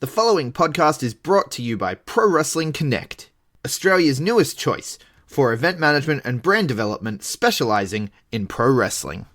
The following podcast is brought to you by Pro Wrestling Connect, Australia's newest choice for event management and brand development specializing in pro wrestling.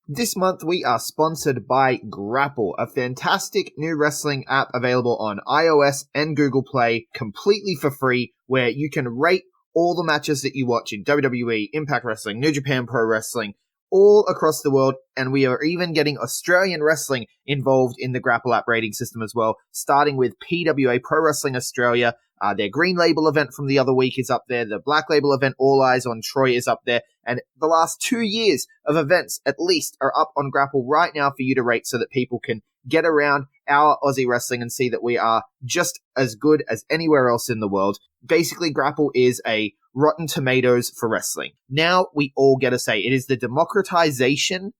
This month we are sponsored by Grappler, a fantastic new wrestling app available on iOS and Google Play completely for free, where you can rate all the matches that you watch in WWE, Impact Wrestling, New Japan Pro Wrestling, all across the world, and we are even getting Australian wrestling involved in the Grappler app rating system as well, starting with PWA Pro Wrestling Australia. Their Green Label event from the other week is up there. The Black Label event, All Eyes on Troy, is up there. And the last 2 years of events, at least, are up on Grappler right now for you to rate so that people can get around our Aussie wrestling and see that we are just as good as anywhere else in the world. Basically, Grappler is a Rotten Tomatoes for wrestling. Now we all get a say. It is the democratization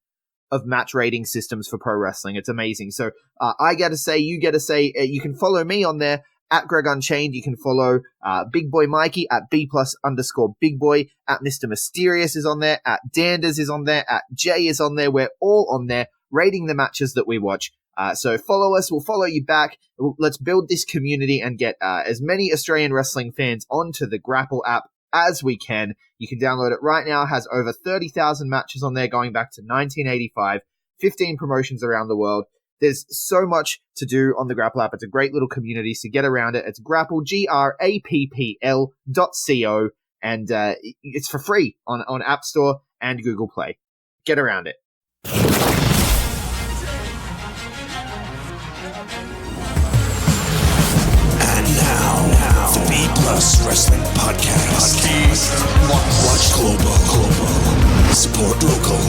of match rating systems for pro wrestling. It's amazing. So I get a say, you get a say. You can follow me on there at Greg Unchained. You can follow Big Boy Mikey at B+_Big Boy. At Mr. Mysterious is on there. At Danders is on there. At Jay is on there. We're all on there rating the matches that we watch. So follow us. We'll follow you back. Let's build this community and get as many Australian wrestling fans onto the Grappler app as we can. You can download it right now. It has over 30,000 matches on there going back to 1985, 15 promotions around the world. There's so much to do on the Grappler app. It's a great little community, so get around it. It's Grappler, GRAPPL.co, and it's for free on App Store and Google Play. Get around it. The B+ Wrestling Podcast. Watch global. Support local.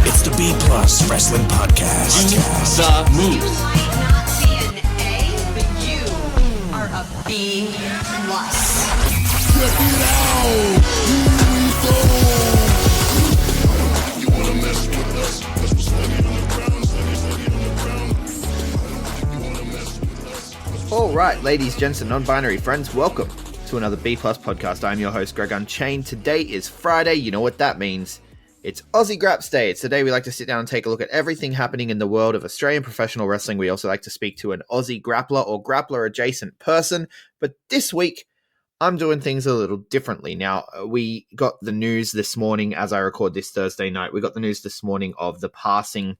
It's the B+ Wrestling Podcast. The move. You might not be an A, but you are a B+. Check it out. Here we go. You wanna mess with us? Cause we're steady on the ground, steady on the ground. You wanna mess with us? All right, ladies, gents, and non-binary friends, welcome to another B+ podcast. I'm your host, Greg Unchained. Today is Friday. You know what that means. It's Aussie Grapps Day. It's the day we like to sit down and take a look at everything happening in the world of Australian professional wrestling. We also like to speak to an Aussie grappler or grappler adjacent person. But this week, I'm doing things a little differently. Now, we got the news this morning as I record this Thursday night. We got the news this morning of the passing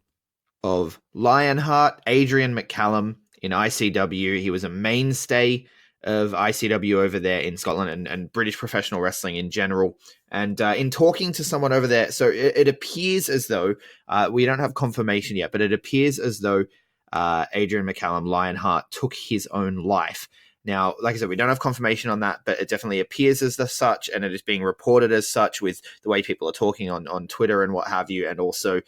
of Lionheart Adrian McCallum in ICW. He was a mainstay of ICW over there in Scotland and British professional wrestling in general. And in talking to someone over there, so it appears as though, we don't have confirmation yet, but it appears as though Adrian McCallum Lionheart took his own life. Now, like I said, we don't have confirmation on that, but it definitely appears as such, and it is being reported as such with the way people are talking on Twitter and what have you. And also,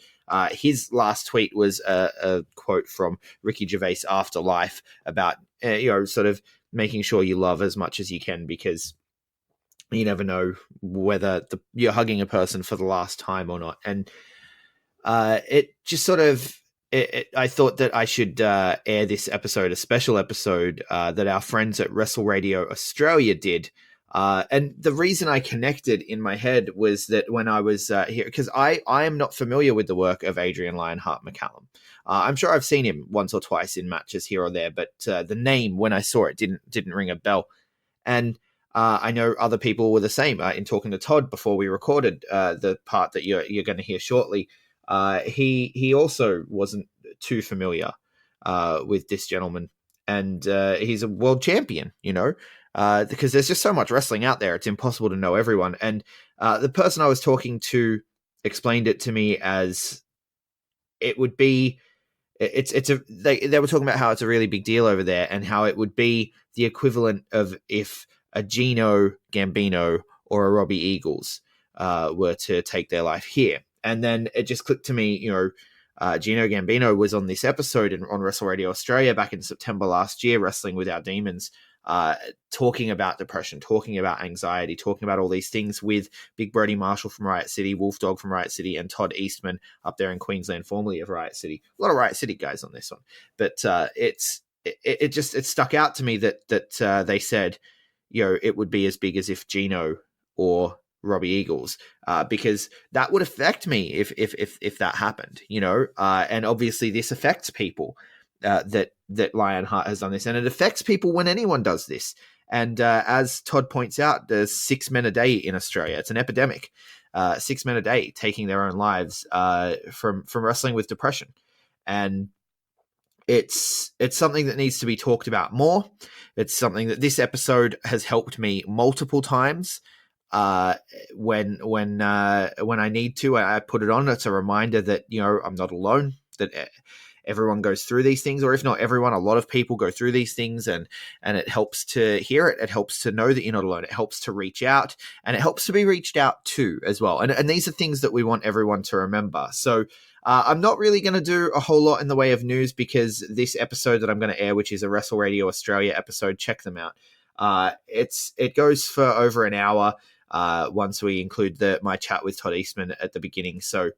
his last tweet was a quote from Ricky Gervais Afterlife about, sort of making sure you love as much as you can, because you never know whether you're hugging a person for the last time or not. And it just sort of, I thought that I should air this episode, a special episode that our friends at Wrestle Radio Australia did. And the reason I connected in my head was that when I was here, because I am not familiar with the work of Adrian Lionheart McCallum. I'm sure I've seen him once or twice in matches here or there, but the name, when I saw it, didn't ring a bell. And I know other people were the same. In talking to Todd before we recorded the part that you're going to hear shortly, he also wasn't too familiar with this gentleman, and he's a world champion, because there's just so much wrestling out there. It's impossible to know everyone. And the person I was talking to explained it to me as it would be. They were talking about how it's a really big deal over there, and how it would be the equivalent of if a Gino Gambino or a Robbie Eagles were to take their life here. And then it just clicked to me, Gino Gambino was on this episode on Wrestle Radio Australia back in September last year, Wrestling with Our Demons, talking about depression, talking about anxiety, talking about all these things with Big Brody Marshall from Riot City, Wolf Dog from Riot City, and Todd Eastman up there in Queensland, formerly of Riot City. A lot of Riot City guys on this one, but it stuck out to me that they said, it would be as big as if Gino or Robbie Eagles, because that would affect me if that happened, and obviously this affects people. that Lionheart has done this, and it affects people when anyone does this. And as Todd points out, there's 6 men a day in Australia. It's an epidemic. 6 men a day taking their own lives from wrestling with depression, and it's something that needs to be talked about more. It's something that this episode has helped me multiple times. When I need to, I put it on. It's a reminder that, you know, I'm not alone, that everyone goes through these things, or if not everyone, a lot of people go through these things, and it helps to hear it. It helps to know that you're not alone. It helps to reach out, and it helps to be reached out to as well. And these are things that we want everyone to remember. So I'm not really going to do a whole lot in the way of news, because this episode that I'm going to air, which is a Wrestle Radio Australia episode, check them out. It goes for over an hour. Once we include my chat with Todd Eastman at the beginning. So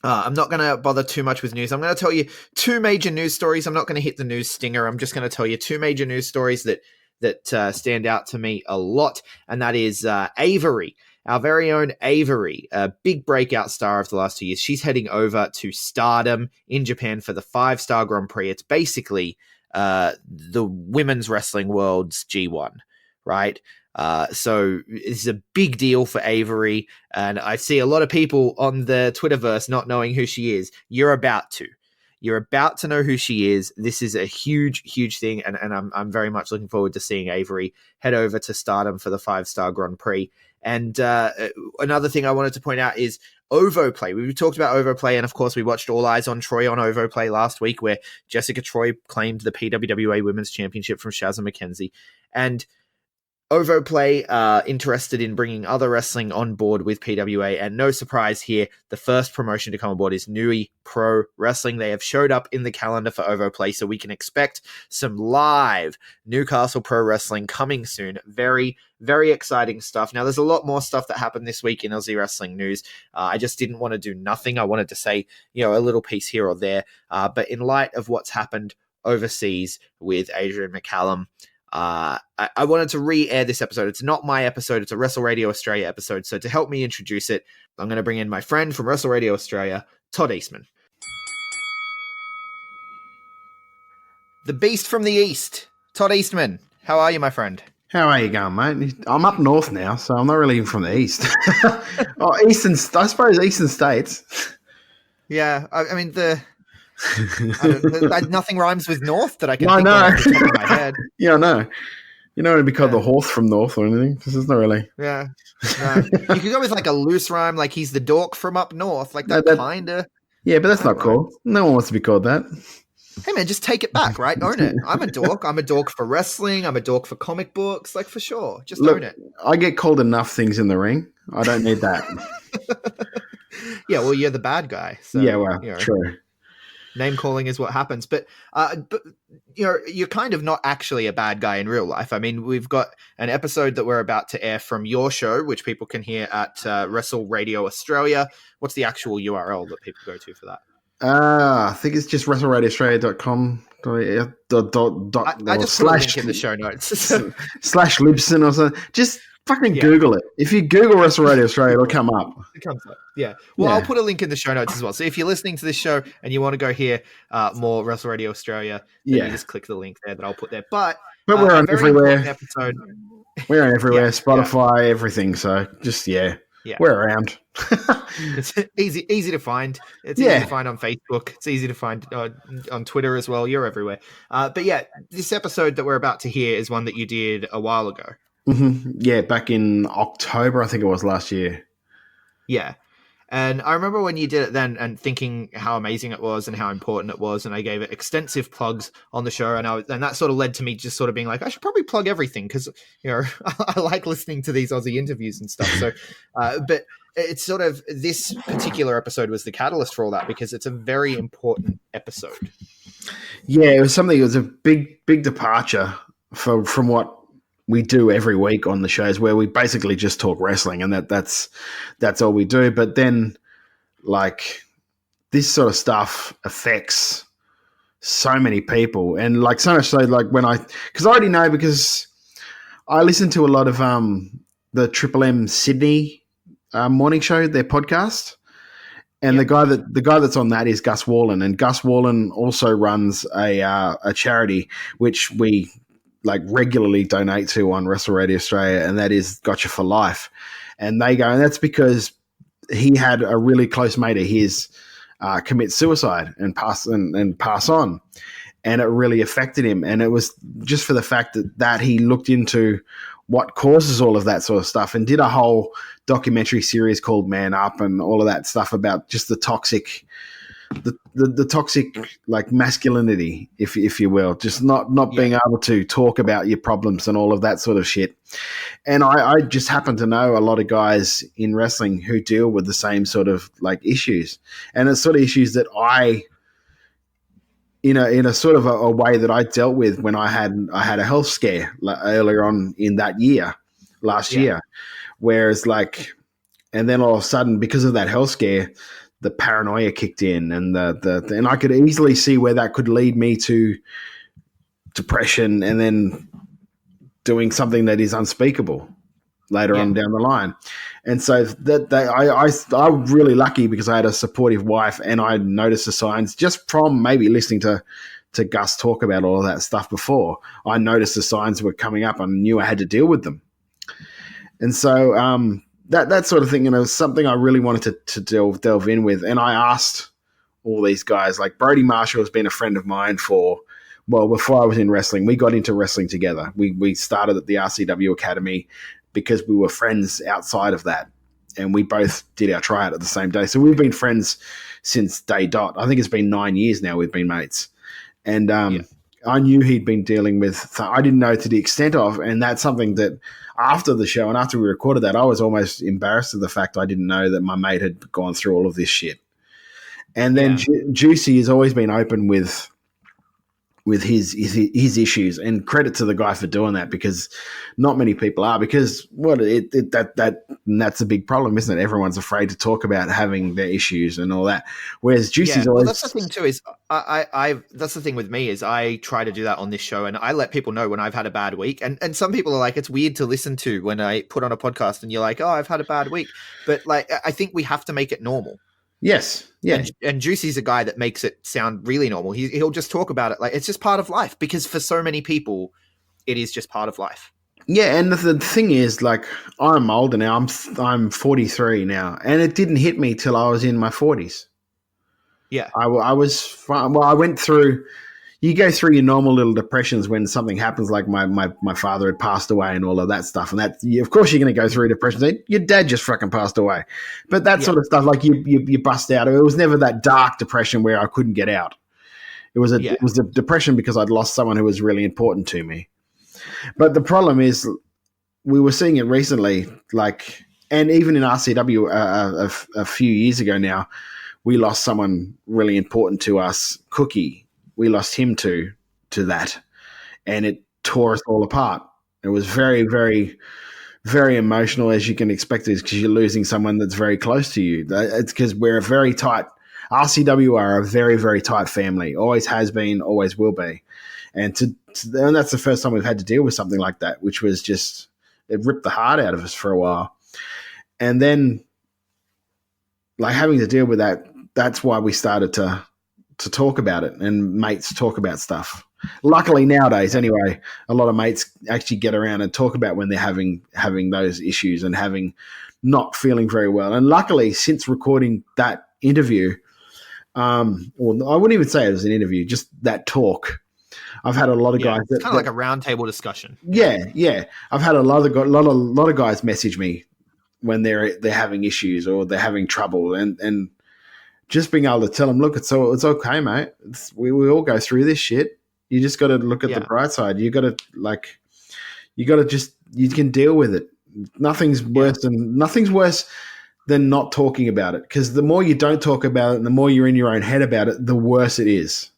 I'm not going to bother too much with news. I'm going to tell you 2 major news stories. I'm not going to hit the news stinger. I'm just going to tell you 2 major news stories that stand out to me a lot. And that is Avery, our very own Avery, a big breakout star of the last 2 years. She's heading over to Stardom in Japan for the 5-star Grand Prix. It's basically the women's wrestling world's G1, right? So it's a big deal for Avery, and I see a lot of people on the Twitterverse not knowing who she is. You're about to know who she is. This is a huge, huge thing, and I'm very much looking forward to seeing Avery head over to Stardom for the 5-star Grand Prix. And another thing I wanted to point out is OvoPlay. We talked about OvoPlay, and of course we watched All Eyes on Troy on OvoPlay last week, where Jessica Troy claimed the PWWA Women's Championship from Shazza McKenzie. And OvoPlay interested in bringing other wrestling on board with PWA, and no surprise here, the first promotion to come aboard is Nui Pro Wrestling. They have showed up in the calendar for OvoPlay, so we can expect some live Newcastle Pro Wrestling coming soon. Very, very exciting stuff. Now, there's a lot more stuff that happened this week in Aussie wrestling news. I just didn't want to do nothing. I wanted to say, you know, a little piece here or there. But in light of what's happened overseas with Adrian McCallum, I wanted to re-air this episode. It's not my episode, it's a Wrestle Radio Australia episode. So to help me introduce it, I'm going to bring in my friend from Wrestle Radio Australia, Todd Eastman. The Beast from the East, Todd Eastman. How are you, my friend? How are you going, mate? I'm up north now, so I'm not really even from the east. I suppose eastern states. Yeah, I mean, nothing rhymes with north that I can I think know. of off the top of my head. Yeah, I know. You know, it'd be called the horse from north or anything, because it's not really. Yeah. No. You could go with like a loose rhyme, like he's the dork from up north, like that kind of. Yeah, but that's not cool. No one wants to be called that. Hey, man, just take it back, right? Own it. I'm a dork. I'm a dork for wrestling. I'm a dork for comic books, like for sure. Just own it. I get called enough things in the ring. I don't need that. Yeah, well, you're the bad guy. So, yeah, well, you know, true. name calling is what happens. But you know, you're kind of not actually a bad guy in real life. I mean, we've got an episode that we're about to air from your show, which people can hear at Wrestle Radio Australia. What's the actual URL that people go to for that? I think it's just WrestleRadioAustralia.com. I just put a link in the show notes. / Libsyn or something. Just fucking Google it. If you Google Wrestle Radio Australia, it'll come up. It comes up. Yeah. Well, I'll put a link in the show notes as well. So if you're listening to this show and you want to go hear more Wrestle Radio Australia, then you just click the link there that I'll put there. But we're on everywhere. Episode. We're on everywhere. Spotify, everything. So just we're around. It's easy to find. It's easy to find on Facebook. It's easy to find on Twitter as well. You're everywhere. But yeah, this episode that we're about to hear is one that you did a while ago. Mm-hmm. Yeah, back in October, I think it was last year. Yeah. And I remember when you did it then and thinking how amazing it was and how important it was. And I gave it extensive plugs on the show. And that sort of led to me just sort of being like, I should probably plug everything because, you know, I like listening to these Aussie interviews and stuff. So, but it's sort of this particular episode was the catalyst for all that because it's a very important episode. Yeah, it was a big departure from what we do every week on the shows where we basically just talk wrestling and that's all we do. But then like this sort of stuff affects so many people. And like so much so like because I already know because I listen to a lot of the Triple M Sydney morning show, their podcast. And Yeah. the guy that's on that is Gus Wallen, and Gus Wallen also runs a charity which we like regularly donate to on Wrestle Radio Australia, and that is Gotcha for Life. And they go, and that's because he had a really close mate of his commit suicide and pass on, and it really affected him. And it was just for the fact that he looked into what causes all of that sort of stuff and did a whole documentary series called Man Up and all of that stuff about just the toxic like masculinity, if you will, just not being able to talk about your problems and all of that sort of shit. And I just happen to know a lot of guys in wrestling who deal with the same sort of like issues, and it's sort of issues that I, in a sort of a way that I dealt with when I had a health scare earlier on in that year, last year, whereas like, and then all of a sudden because of that health scare, the paranoia kicked in, and and I could easily see where that could lead me to depression and then doing something that is unspeakable later on down the line. And so I'm really lucky because I had a supportive wife, and I noticed the signs just from maybe listening to Gus talk about all of that stuff before. I noticed the signs were coming up and knew I had to deal with them. And so that sort of thing, is something I really wanted to delve in with. And I asked all these guys, like Brody Marshall has been a friend of mine before I was in wrestling. We got into wrestling together. We started at the RCW Academy because we were friends outside of that. And we both did our tryout at the same day. So we've been friends since day dot. I think it's been 9 years now we've been mates. And I knew he'd been dealing with, so I didn't know to the extent of, and that's something that after the show and after we recorded that, I was almost embarrassed of the fact I didn't know that my mate had gone through all of this shit. And then Juicy has always been open with his issues, and credit to the guy for doing that, because not many people are, because that's a big problem, isn't it? Everyone's afraid to talk about having their issues and all that. Whereas Juicy's always, that's the thing too, is I that's the thing with me is I try to do that on this show, and I let people know when I've had a bad week, and some people are like, it's weird to listen to when I put on a podcast and you're like, oh, I've had a bad week. But like, I think we have to make it normal. Yes. Yeah. And Juicy's a guy that makes it sound really normal. He'll just talk about it like it's just part of life, because for so many people, it is just part of life. Yeah, and the thing is, like, I'm older now. I'm 43 now, and it didn't hit me till I was in my 40s. Yeah, I went through. You go through your normal little depressions when something happens, like my father had passed away and all of that stuff. And that, of course, you're going to go through depressions. Your dad just fucking passed away. But that sort of stuff, like you bust out. It was never that dark depression where I couldn't get out. It was a depression because I'd lost someone who was really important to me. But the problem is, we were seeing it recently, like, and even in RCW a few years ago now, we lost someone really important to us, Cookie. We lost him to that, and it tore us all apart. It was very, very, very emotional, as you can expect, because you're losing someone that's very close to you. It's because we're a very tight, RCW are a very, very tight family. Always has been, always will be. And that's the first time we've had to deal with something like that, which was just, it ripped the heart out of us for a while. And then, like, having to deal with that, that's why we started to talk about it, and mates talk about stuff. Luckily nowadays, anyway, a lot of mates actually get around and talk about when they're having those issues and not feeling very well. And luckily, since recording that interview, well, I wouldn't even say it was an interview, just that talk, I've had a lot of guys. It's kind of like a roundtable discussion. Yeah. I've had a lot of guys message me when they're having issues or they're having trouble, and just being able to tell them, look, it's okay, mate. We all go through this shit. You just got to look at the bright side. You can deal with it. Nothing's worse than not talking about it. Because the more you don't talk about it, and the more you're in your own head about it, the worse it is.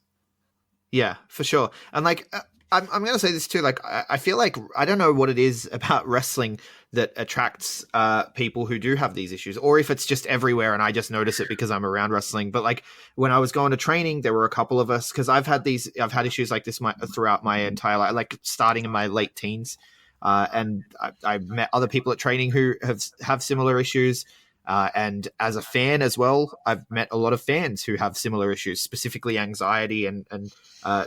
Yeah, for sure. And like, I'm going to say this too. Like, I feel like, I don't know what it is about wrestling that attracts people who do have these issues, or if it's just everywhere and I just notice it because I'm around wrestling. But like, when I was going to training, there were a couple of us, because I've had issues like this throughout my entire life, like starting in my late teens. And I met other people at training who have similar issues. And as a fan as well, I've met a lot of fans who have similar issues, specifically anxiety and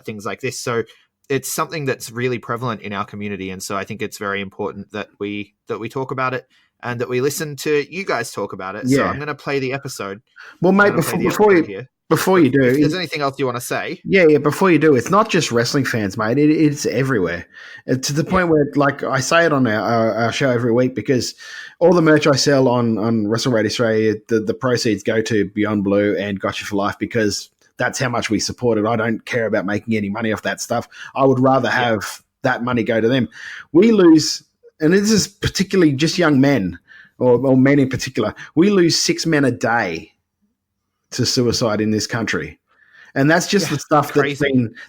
things like this. So it's something that's really prevalent in our community. And so I think it's very important that we talk about it and that we listen to you guys talk about it. So Yeah. I'm going to play the episode. Well, mate, I'm gonna play the before episode you here. before you do, If there's anything else you want to say. yeah, before you do, it's not just wrestling fans, mate. It's everywhere. To the point where, like, I say it on our show every week because all the merch I sell on Wrestle Radio Australia, the proceeds go to Beyond Blue and Gotcha for Life because that's how much we support it. I don't care about making any money off that stuff. I would rather have that money go to them. We lose, and this is particularly just young men or men in particular, we lose 6 men a day to suicide in this country. And that's just the stuff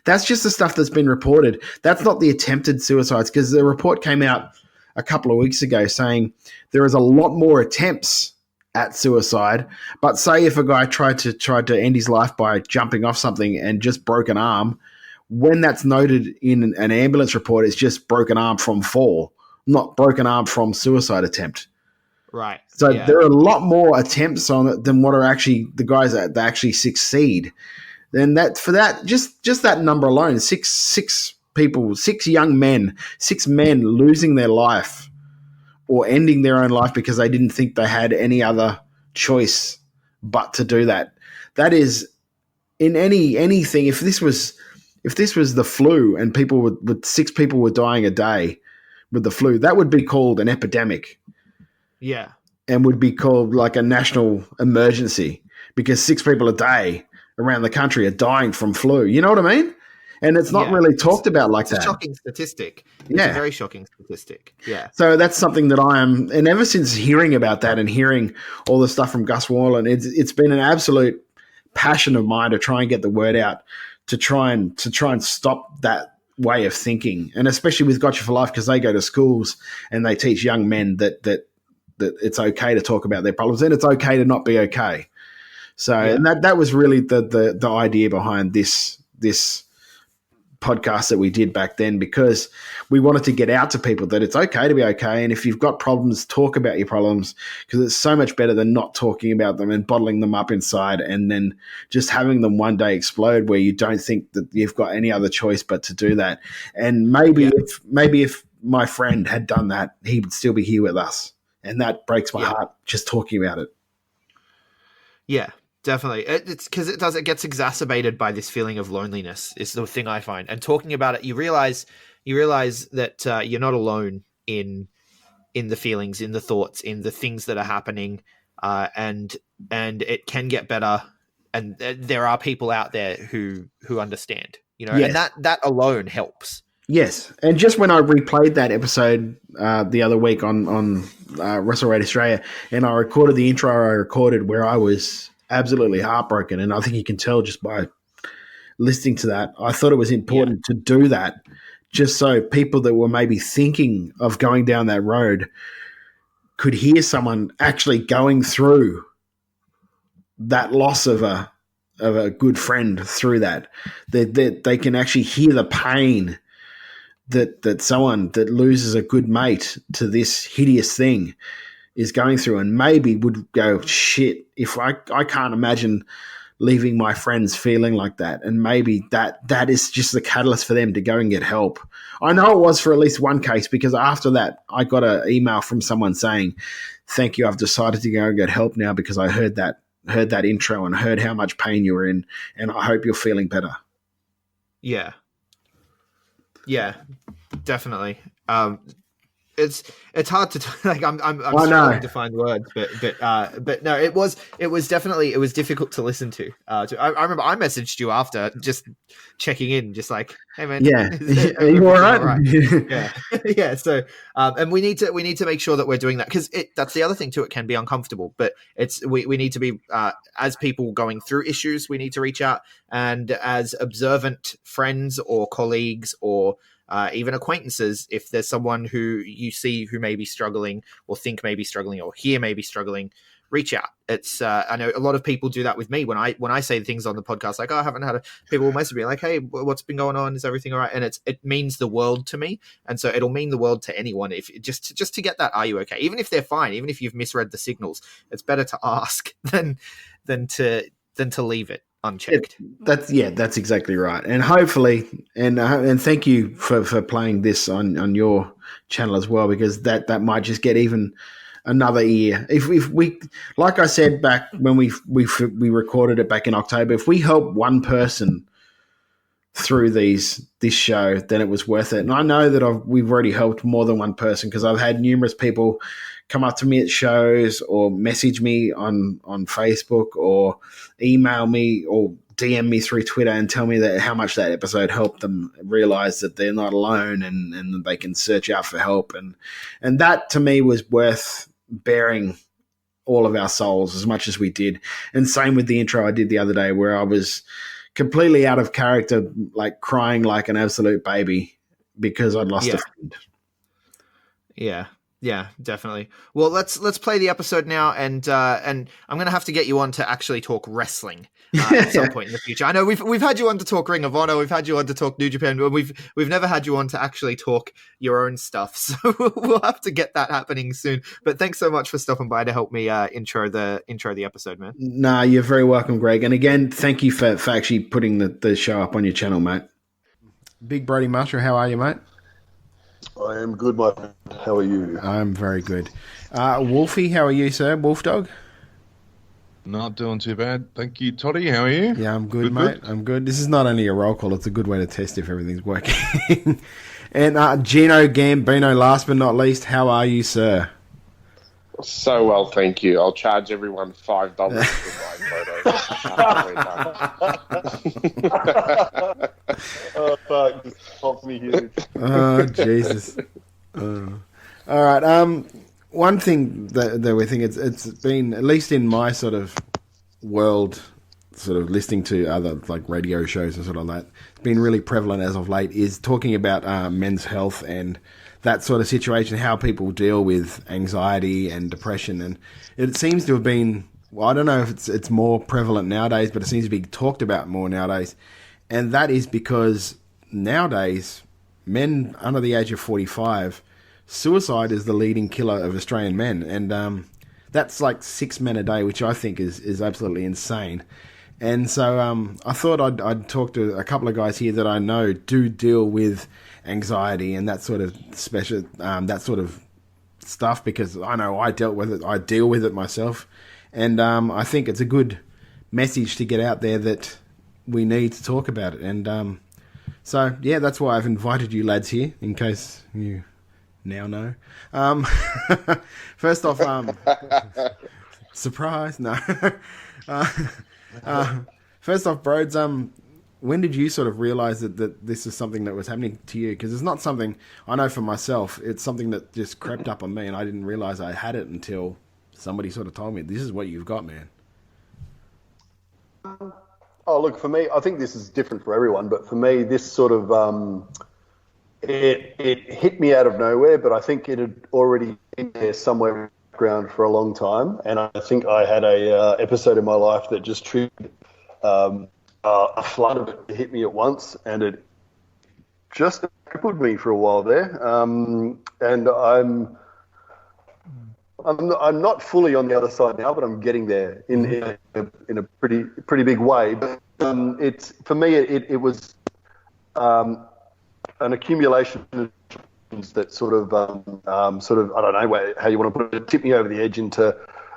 that's just the stuff that's been reported. That's not the attempted suicides, because the report came out a couple of weeks ago saying there is a lot more attempts at suicide. But say if a guy tried to end his life by jumping off something and just broke an arm, when that's noted in an ambulance report, it's just broken arm from fall, not broken arm from suicide attempt. Right. So there are a lot more attempts on it than what are actually the guys that actually succeed. Then just that number alone, six people, 6 young men, 6 men losing their life or ending their own life because they didn't think they had any other choice but to do that. That is, in anything. If this was the flu and people with 6 people were dying a day with the flu, that would be called an epidemic. Yeah. And would be called like a national emergency because 6 people a day around the country are dying from flu. You know what I mean? And it's not really talked about like that. It's a shocking statistic. It's a very shocking statistic. Yeah. So that's something that I am, and ever since hearing about that and hearing all the stuff from Gus Worland, it's been an absolute passion of mine to try and get the word out, to try and stop that way of thinking, and especially with Gotcha for Life, because they go to schools and they teach young men that it's okay to talk about their problems and it's okay to not be okay. So, and that was really the idea behind this podcast that we did back then, because we wanted to get out to people that it's okay to be okay. And if you've got problems, talk about your problems, because it's so much better than not talking about them and bottling them up inside and then just having them one day explode where you don't think that you've got any other choice but to do that. And maybe if my friend had done that, he would still be here with us. And that breaks my heart just talking about it. Yeah, definitely. It's because it gets exacerbated by this feeling of loneliness is the thing I find. And talking about it, you realize that you're not alone in the feelings, in the thoughts, in the things that are happening, and it can get better. And there are people out there who understand, and that alone helps. Yes, and just when I replayed that episode the other week on Wrestle Radio Australia, and I recorded the intro I recorded where I was absolutely heartbroken, and I think you can tell just by listening to that, I thought it was important to do that just so people that were maybe thinking of going down that road could hear someone actually going through that loss of a good friend through that. They can actually hear the pain that someone that loses a good mate to this hideous thing is going through, and maybe would go, shit, if I can't imagine leaving my friends feeling like that. And maybe that is just the catalyst for them to go and get help. I know it was for at least one case, because after that I got an email from someone saying, thank you, I've decided to go and get help now because I heard that intro and heard how much pain you were in, and I hope you're feeling better. Yeah, definitely. It's hard to like. I'm struggling to find words, but no, it was definitely difficult to listen to. I remember I messaged you after, just checking in, just like, hey man, are you all right? Yeah. So, and we need to make sure that we're doing that, because that's the other thing too. It can be uncomfortable, but we need to be as people going through issues, we need to reach out, and as observant friends or colleagues or even acquaintances, if there's someone who you see who may be struggling or think may be struggling or hear may be struggling, reach out. It's I know a lot of people do that with me when I say things on the podcast, like, oh, I haven't had people will message me like, hey, what's been going on? Is everything all right? And it means the world to me, and so it'll mean the world to anyone if just to get that, are you okay? Even if they're fine, even if you've misread the signals, it's better to ask than to leave it unchecked. That's exactly right. And hopefully, and thank you for playing this on your channel as well, because that might just get even another ear. If we, like I said back when we recorded it back in October, if we help one person through this show, then it was worth it. And I know that we've already helped more than one person, because I've had numerous people come up to me at shows or message me on Facebook or email me or DM me through Twitter and tell me that how much that episode helped them realize that they're not alone and they can search out for help. And that to me was worth bearing all of our souls as much as we did. And same with the intro I did the other day, where I was completely out of character, like crying like an absolute baby because I'd lost a friend. Yeah, definitely. Well, let's play the episode now, and I'm going to have to get you on to actually talk wrestling at some point in the future. I know we've had you on to talk Ring of Honor, we've had you on to talk New Japan, but we've never had you on to actually talk your own stuff. So we'll have to get that happening soon. But thanks so much for stopping by to help me intro the episode, man. Nah, you're very welcome, Greg. And again, thank you for actually putting the show up on your channel, mate. Big Brody Marshall, how are you, mate? I am good, my friend. How are you? I'm very good. Wolfie, how are you, sir? Wolf Dog? Not doing too bad. Thank you, Toddy. How are you? Yeah, I'm good, mate. I'm good. This is not only a roll call, it's a good way to test if everything's working. And Gino Gambino, last but not least, how are you, sir? So well, thank you. I'll charge everyone $5 for my photo. Oh, fuck. This pops me huge. Oh, Jesus. All right. One thing that we think it's been, at least in my sort of world, sort of listening to other like radio shows and sort of that, it's been really prevalent as of late, is talking about men's health and that sort of situation, how people deal with anxiety and depression. And it seems to have been, well, I don't know if it's more prevalent nowadays, but it seems to be talked about more nowadays. And that is because nowadays, men under the age of 45, suicide is the leading killer of Australian men. And that's like 6 men a day, which I think is absolutely insane. And so I thought I'd talk to a couple of guys here that I know do deal with anxiety and that sort of that sort of stuff, because I know I deal with it myself. And I think it's a good message to get out there that we need to talk about it. And so, yeah, that's why I've invited you lads here, in case you now know. First off, surprise, no. First off, Broads, when did you sort of realise that this is something that was happening to you? Because it's not something, I know for myself, it's something that just crept up on me, and I didn't realise I had it until somebody sort of told me, this is what you've got, man. Oh, look, for me, I think this is different for everyone, but for me, this sort of, it hit me out of nowhere, but I think it had already been there somewhere in the background for a long time. And I think I had a episode in my life that just triggered a flood of it hit me at once, and it just crippled me for a while there. And I'm not fully on the other side now, but I'm getting there in a pretty big way. But it's, for me, it was an accumulation of things that sort of I don't know how you want to put it, tipped me over the edge into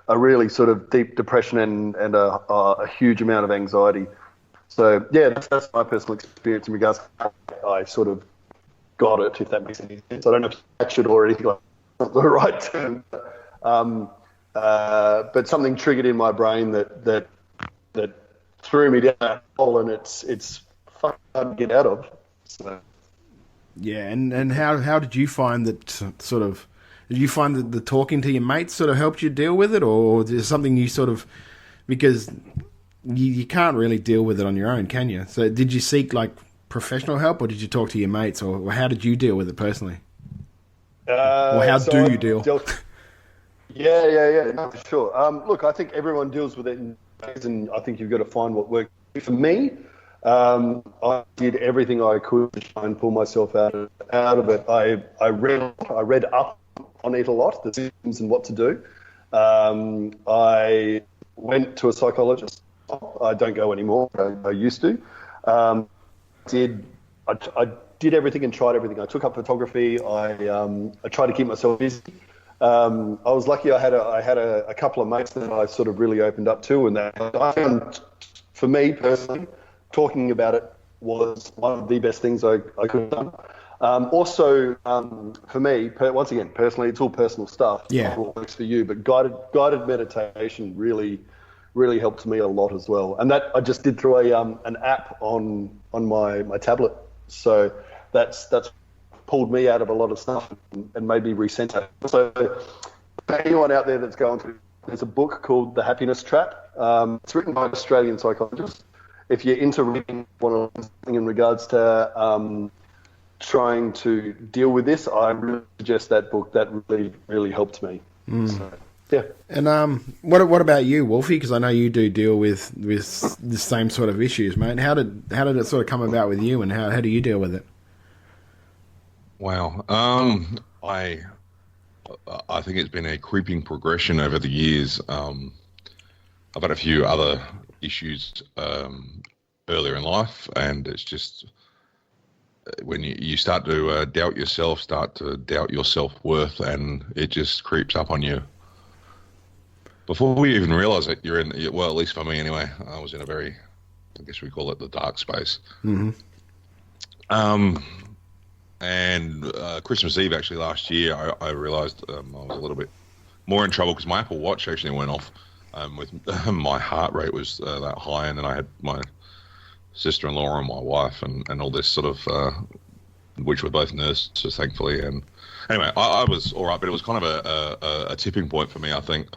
a really sort of deep depression and a huge amount of anxiety. So yeah, that's my personal experience in regards to how I sort of got it, if that makes any sense. I don't know if that should already like not the right term. But something triggered in my brain that threw me down that hole, and it's fucking hard to get out of. So. Yeah, and how did you find that sort of? Did you find that the talking to your mates sort of helped you deal with it, or is it something you sort of, because you can't really deal with it on your own, can you? So did you seek like professional help, or did you talk to your mates, or how did you deal with it personally? Or how do you deal? Yeah, no, for sure. Look, I think everyone deals with it in ways, and I think you've got to find what works. For me, I did everything I could to try and pull myself out of it. I read up on it a lot, the symptoms and what to do. I went to a psychologist. I don't go anymore. I used to. I did everything and tried everything. I took up photography. I tried to keep myself busy. I was lucky. I had a couple of mates that I sort of really opened up to, and that I found, for me personally, talking about it was one of the best things I could have done. Also, for me, once again, personally, it's all personal stuff. Yeah. What works for you, but guided meditation really helped me a lot as well. And that I just did through an app on my tablet. So that's pulled me out of a lot of stuff and made me recenter. So for anyone out there that's going through, there's a book called The Happiness Trap. It's written by an Australian psychologist. If you're into reading something in regards to trying to deal with this, I really suggest that book. That really helped me. So, yeah. And what about you, Wolfie? Because I know you do deal with the same sort of issues, mate. How did it sort of come about with you, and how do you deal with it? Wow. I think it's been a creeping progression over the years. I've had a few other issues earlier in life, and it's just when you start to doubt yourself, start to doubt your self-worth, and it just creeps up on you. Before we even realise it, you're in, well, at least for me anyway, I was in a very, I guess we call it the dark space. Mm-hmm. And Christmas Eve, actually, last year, I realised I was a little bit more in trouble because my Apple Watch actually went off with my heart rate was that high, and then I had my sister-in-law and my wife and all this sort of, which were both nurses, thankfully. And anyway, I was all right, but it was kind of a tipping point for me, I think,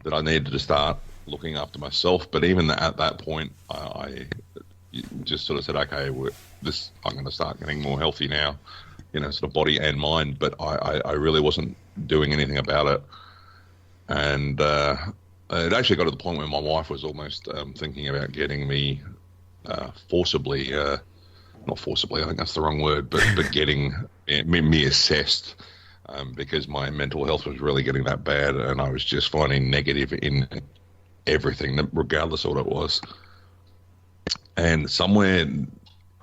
that I needed to start looking after myself. But even at that point, I just sort of said, okay, I'm going to start getting more healthy now, sort of body and mind. But I really wasn't doing anything about it. And it actually got to the point where my wife was almost thinking about getting me forcibly, not forcibly, I think that's the wrong word, but getting me assessed because my mental health was really getting that bad, and I was just finding negative in everything, regardless of what it was. And somewhere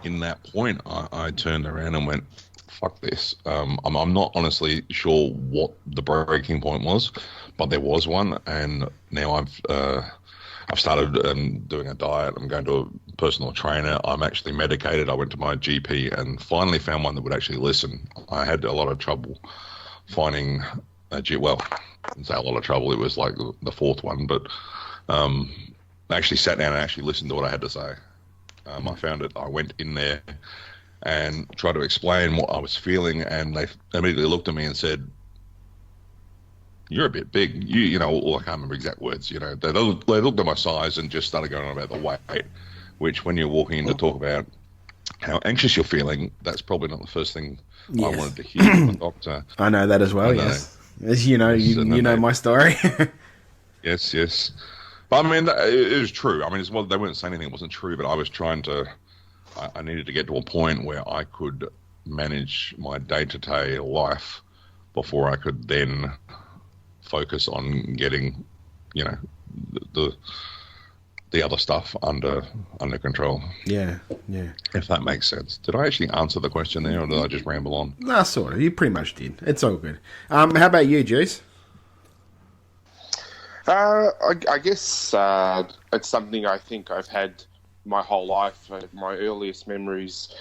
in that point, I turned around and went, fuck this. I'm not honestly sure what the breaking point was, but there was one, and now I've started doing a diet. I'm going to a personal trainer. I'm actually medicated. I went to my GP and finally found one that would actually listen. I had a lot of trouble finding I didn't say a lot of trouble. It was like the fourth one, but I actually sat down and actually listened to what I had to say. I found it. I went in there and tried to explain what I was feeling, and they immediately looked at me and said, "You're a bit big." Or I can't remember exact words. They looked at my size and just started going on about the weight, which when you're walking in to talk about how anxious you're feeling, that's probably not the first thing I wanted to hear from a doctor. I know that as well, yes. As you know, you know my story. Yes. But I mean, it was true. I mean, they weren't saying anything that wasn't true, but I was trying to, I needed to get to a point where I could manage my day-to-day life before I could then focus on getting, the other stuff under control. Yeah. If that makes sense. Did I actually answer the question there, or did I just ramble on? Nah, sort of. You pretty much did. It's all good. How about you, Juice? I guess it's something I think I've had my whole life. My earliest memories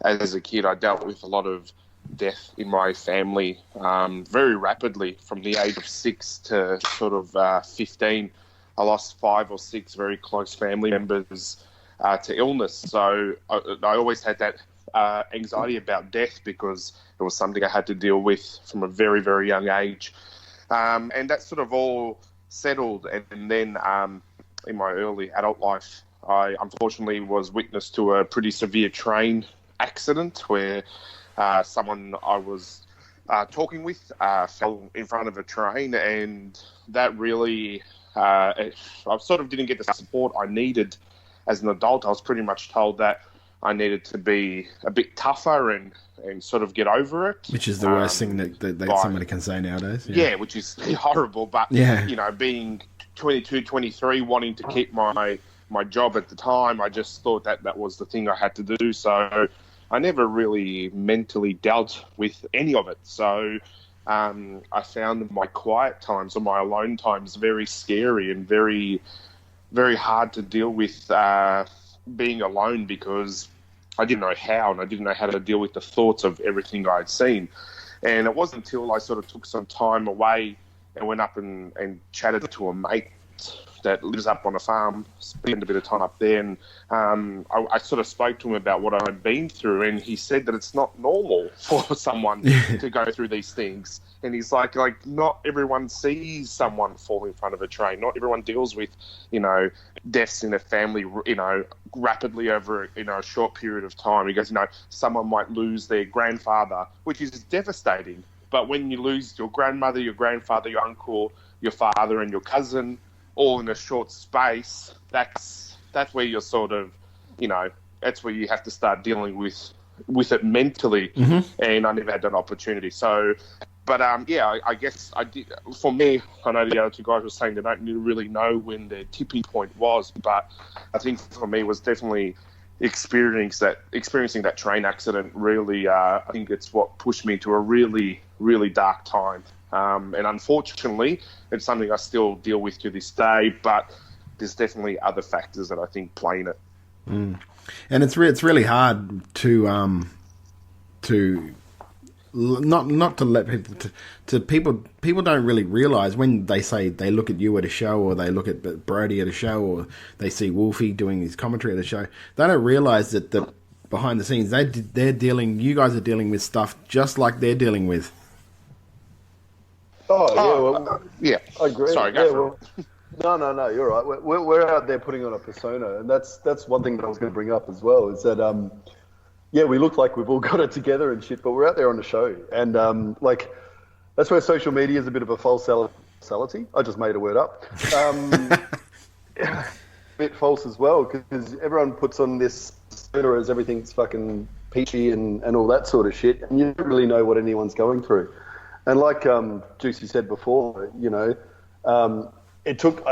as a kid, I dealt with a lot of death in my family very rapidly. From the age of 6 to sort of 15, I lost 5 or 6 very close family members to illness. So I always had that anxiety about death because it was something I had to deal with from a very, very young age. And that sort of all settled. And then in my early adult life, I unfortunately was witness to a pretty severe train accident where someone I was talking with fell in front of a train, and that really, I sort of didn't get the support I needed as an adult. I was pretty much told that I needed to be a bit tougher and sort of get over it. Which is the worst thing that somebody can say nowadays. Yeah, which is horrible. But, Yeah. you know, being 22, 23, wanting to keep my job at the time, I just thought that was the thing I had to do. So I never really mentally dealt with any of it. So I found my quiet times or my alone times very scary and very, very hard to deal with being alone, because I didn't know how, and I didn't know how to deal with the thoughts of everything I'd seen. And it wasn't until I sort of took some time away and went up and chatted to a mate that lives up on a farm, spent a bit of time up there, and I sort of spoke to him about what I'd been through, and he said that it's not normal for someone to go through these things. And he's like, not everyone sees someone fall in front of a train. Not everyone deals with, you know, deaths in a family, you know, rapidly over, you know, a short period of time. He goes, you know, someone might lose their grandfather, which is devastating. But when you lose your grandmother, your grandfather, your uncle, your father, and your cousin, all in a short space, that's where you're sort of, you know, that's where you have to start dealing with it mentally. And I never had that opportunity. So, but yeah, I guess I did. For me, I know the other two guys were saying they don't really know when their tipping point was, but I think for me it was definitely experiencing that train accident. Really, I think it's what pushed me to a really, really dark time. And unfortunately, it's something I still deal with to this day, but there's definitely other factors that I think play in it. And it's really hard to not to let people don't really realize when they say they look at you at a show, or they look at Brody at a show, or they see Wolfie doing his commentary at a show. They don't realize that the behind the scenes you guys are dealing with stuff just like they're dealing with. Yeah. I agree. Sorry, go for it. No, you're right. We're out there putting on a persona, and that's one thing that I was going to bring up as well, is that yeah, we look like we've all got it together and shit, but we're out there on the show, and that's where social media is a bit of a false reality. I just made a word up. A bit false as well, because everyone puts on this persona as everything's fucking peachy and all that sort of shit, and you don't really know what anyone's going through. And like Juicy said before, you know, it took,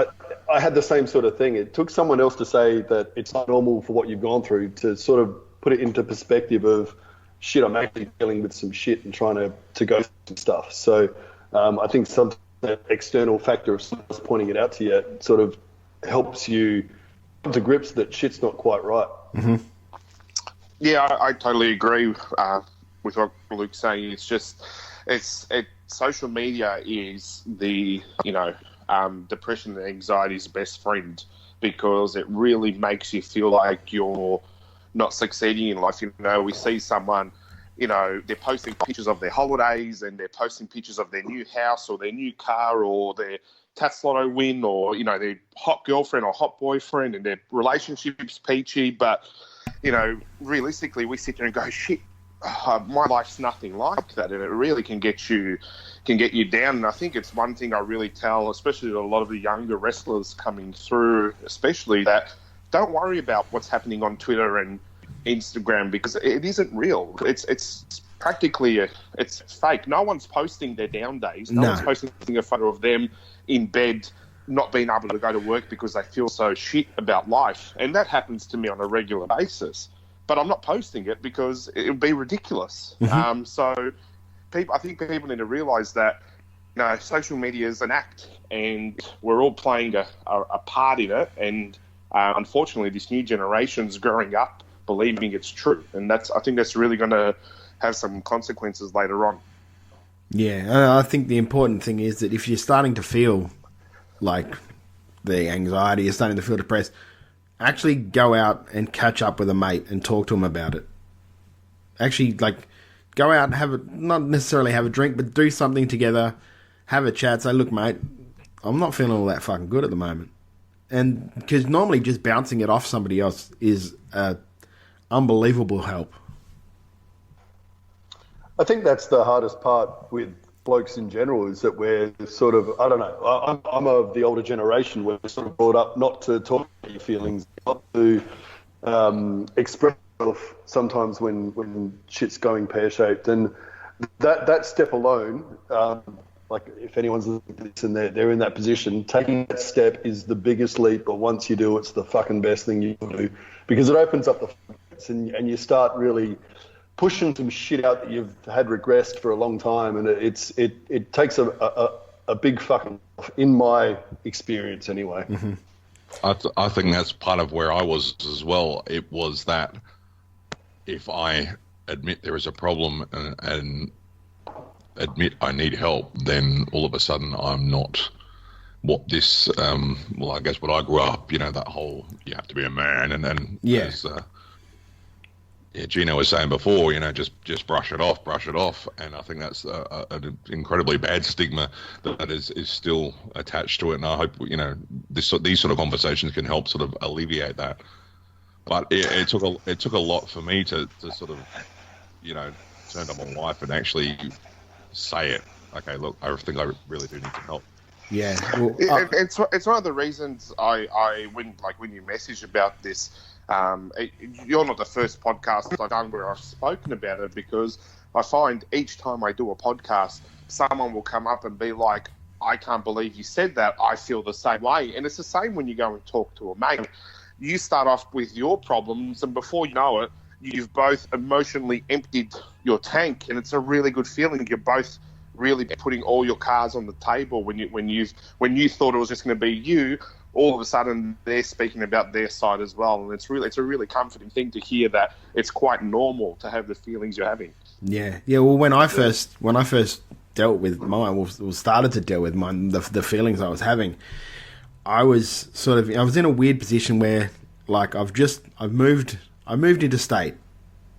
I had the same sort of thing. It took someone else to say that it's not normal for what you've gone through to sort of put it into perspective of, shit, I'm actually dealing with some shit and trying to go through some stuff. So I think some external factor of someone pointing it out to you sort of helps you come to grips that shit's not quite right. Yeah, I totally agree with what Luke's saying. It's just, social media is the, you know, depression and anxiety's best friend, because it really makes you feel like you're not succeeding in life. You know, we see someone, you know, they're posting pictures of their holidays, and they're posting pictures of their new house or their new car or their Tats Lotto win, or, you know, their hot girlfriend or hot boyfriend, and their relationship's peachy. But, you know, realistically, we sit there and go, shit, my life's nothing like that, and it really can get you down. And I think it's one thing I really tell, especially to a lot of the younger wrestlers coming through, especially, that don't worry about what's happening on Twitter and Instagram, because it isn't real. It's practically it's fake. No one's posting their down days. No one's posting a photo of them in bed not being able to go to work because they feel so shit about life. And that happens to me on a regular basis. But I'm not posting it because it would be ridiculous. So I think people need to realise that, you know, social media is an act, and we're all playing a part in it. And unfortunately, this new generation's growing up believing it's true, and I think that's really going to have some consequences later on. Yeah, I think the important thing is that if you're starting to feel like the anxiety, you're starting to feel depressed, actually go out and catch up with a mate and talk to him about it. Actually, like, go out and not necessarily have a drink, but do something together, have a chat, say, look, mate, I'm not feeling all that fucking good at the moment. And because normally just bouncing it off somebody else is unbelievable help. I think that's the hardest part with blokes in general, is that we're sort of, I don't know, I'm of the older generation where we're sort of brought up not to talk about your feelings, not to express yourself sometimes when shit's going pear-shaped. And that step alone, like if anyone's listening to this and they're in that position, taking that step is the biggest leap, but once you do, it's the fucking best thing you can do, because it opens up the floodgates and you start really pushing some shit out that you've had regressed for a long time, and it takes a big fucking, in my experience anyway. Mm-hmm. I think that's part of where I was as well. It was that if I admit there is a problem and admit I need help, then all of a sudden I'm not what this, well, I guess what I grew up, you know, that whole, you have to be a man, and yeah. as, Gino was saying before, you know, just brush it off. And I think that's an incredibly bad stigma that is still attached to it. And I hope, you know, these sort of conversations can help sort of alleviate that. But it took a lot for me to sort of, you know, turn to my wife and actually say it. Okay, look, I think I really do need some help. Yeah. Well, it's one of the reasons when you message about this, you're not the first podcast I've done where I've spoken about it, because I find each time I do a podcast, someone will come up and be like, I can't believe you said that. I feel the same way. And it's the same when you go and talk to a mate. You start off with your problems, and before you know it, you've both emotionally emptied your tank, and it's a really good feeling. You're both really putting all your cards on the table. When you thought it was just going to be you, all of a sudden they're speaking about their side as well, and it's a really comforting thing to hear that it's quite normal to have the feelings you're having. Yeah. Well, when I first dealt with mine, or started to deal with mine, the feelings I was having, I was in a weird position where, like, I've moved interstate.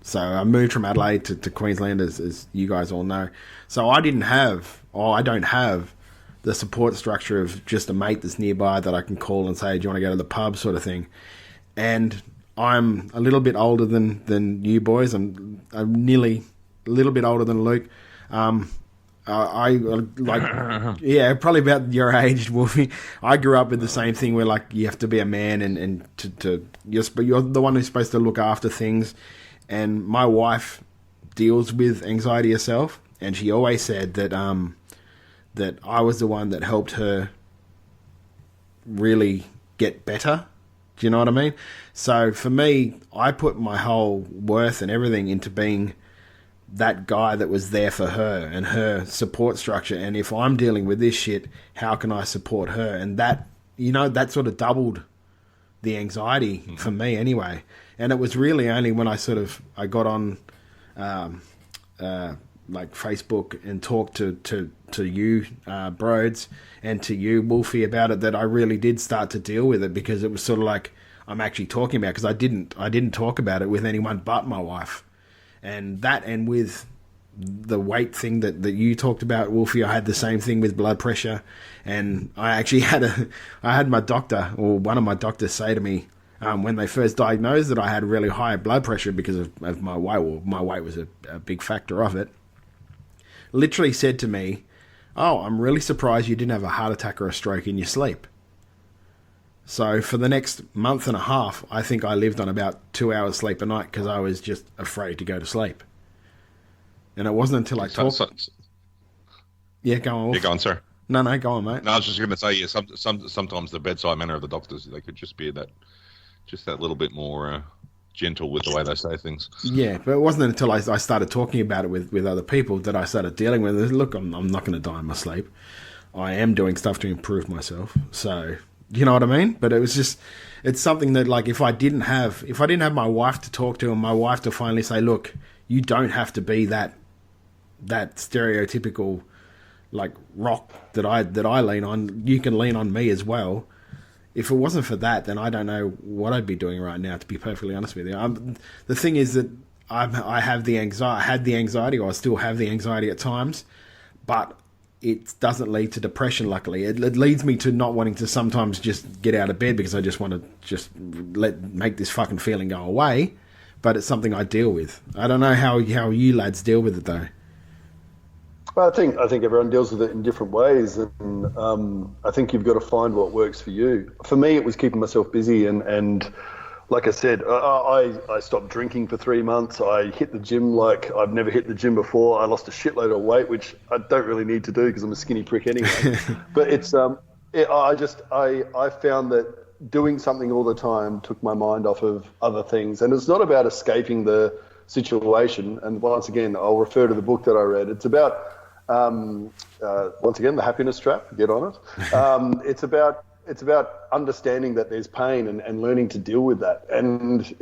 So I moved from Adelaide to Queensland, as you guys all know. So I don't have the support structure of just a mate that's nearby that I can call and say, do you want to go to the pub, sort of thing. And I'm a little bit older than you boys. I'm nearly a little bit older than Luke. I like, yeah, probably about your age, Wolfie. I grew up with the same thing where, like, you have to be a man and you're the one who's supposed to look after things. And my wife deals with anxiety herself, and she always said that that I was the one that helped her really get better. Do you know what I mean? So for me, I put my whole worth and everything into being that guy that was there for her and her support structure. And if I'm dealing with this shit, how can I support her? And that, you know, that sort of doubled the anxiety for me anyway. And it was really only when I got on like Facebook and talked to you, Broads, and to you, Wolfie, about it, that I really did start to deal with it, because it was sort of like I'm actually talking about it, because I didn't talk about it with anyone but my wife. And with the weight thing that you talked about, Wolfie, I had the same thing with blood pressure. And I actually I had my doctor, or one of my doctors, say to me, when they first diagnosed that I had really high blood pressure because of my weight, well, my weight was a big factor of it, literally said to me, oh, I'm really surprised you didn't have a heart attack or a stroke in your sleep. So for the next month and a half, I think I lived on about 2 hours sleep a night, because I was just afraid to go to sleep. And it wasn't until I talked... Yeah, go on, Wolf. Yeah, go on, sir. No, go on, mate. No, I was just going to say, yeah, sometimes the bedside manner of the doctors, they could just be that little bit more gentle with the way they say things. Yeah, but it wasn't until I started talking about it with other people that I started dealing with it. Look, I'm not going to die in my sleep. I am doing stuff to improve myself. So, you know what I mean? But it was just, it's something that, like, if I didn't have my wife to talk to, and my wife to finally say, look, you don't have to be that stereotypical, like, rock that I lean on. You can lean on me as well. If it wasn't for that, then I don't know what I'd be doing right now, to be perfectly honest with you. The thing is that I had the anxiety, or I still have the anxiety at times, but it doesn't lead to depression, luckily. It leads me to not wanting to sometimes just get out of bed, because I just want to just make this fucking feeling go away, but it's something I deal with. I don't know how you lads deal with it, though. Well, I think everyone deals with it in different ways, and I think you've got to find what works for you. For me, it was keeping myself busy, and like I said, I stopped drinking for 3 months. I hit the gym like I've never hit the gym before. I lost a shitload of weight, which I don't really need to do because I'm a skinny prick anyway. But it's I found that doing something all the time took my mind off of other things, and it's not about escaping the situation. And once again, I'll refer to the book that I read. It's about once again, the happiness trap. Get on it. It's about understanding that there's pain and learning to deal with that. And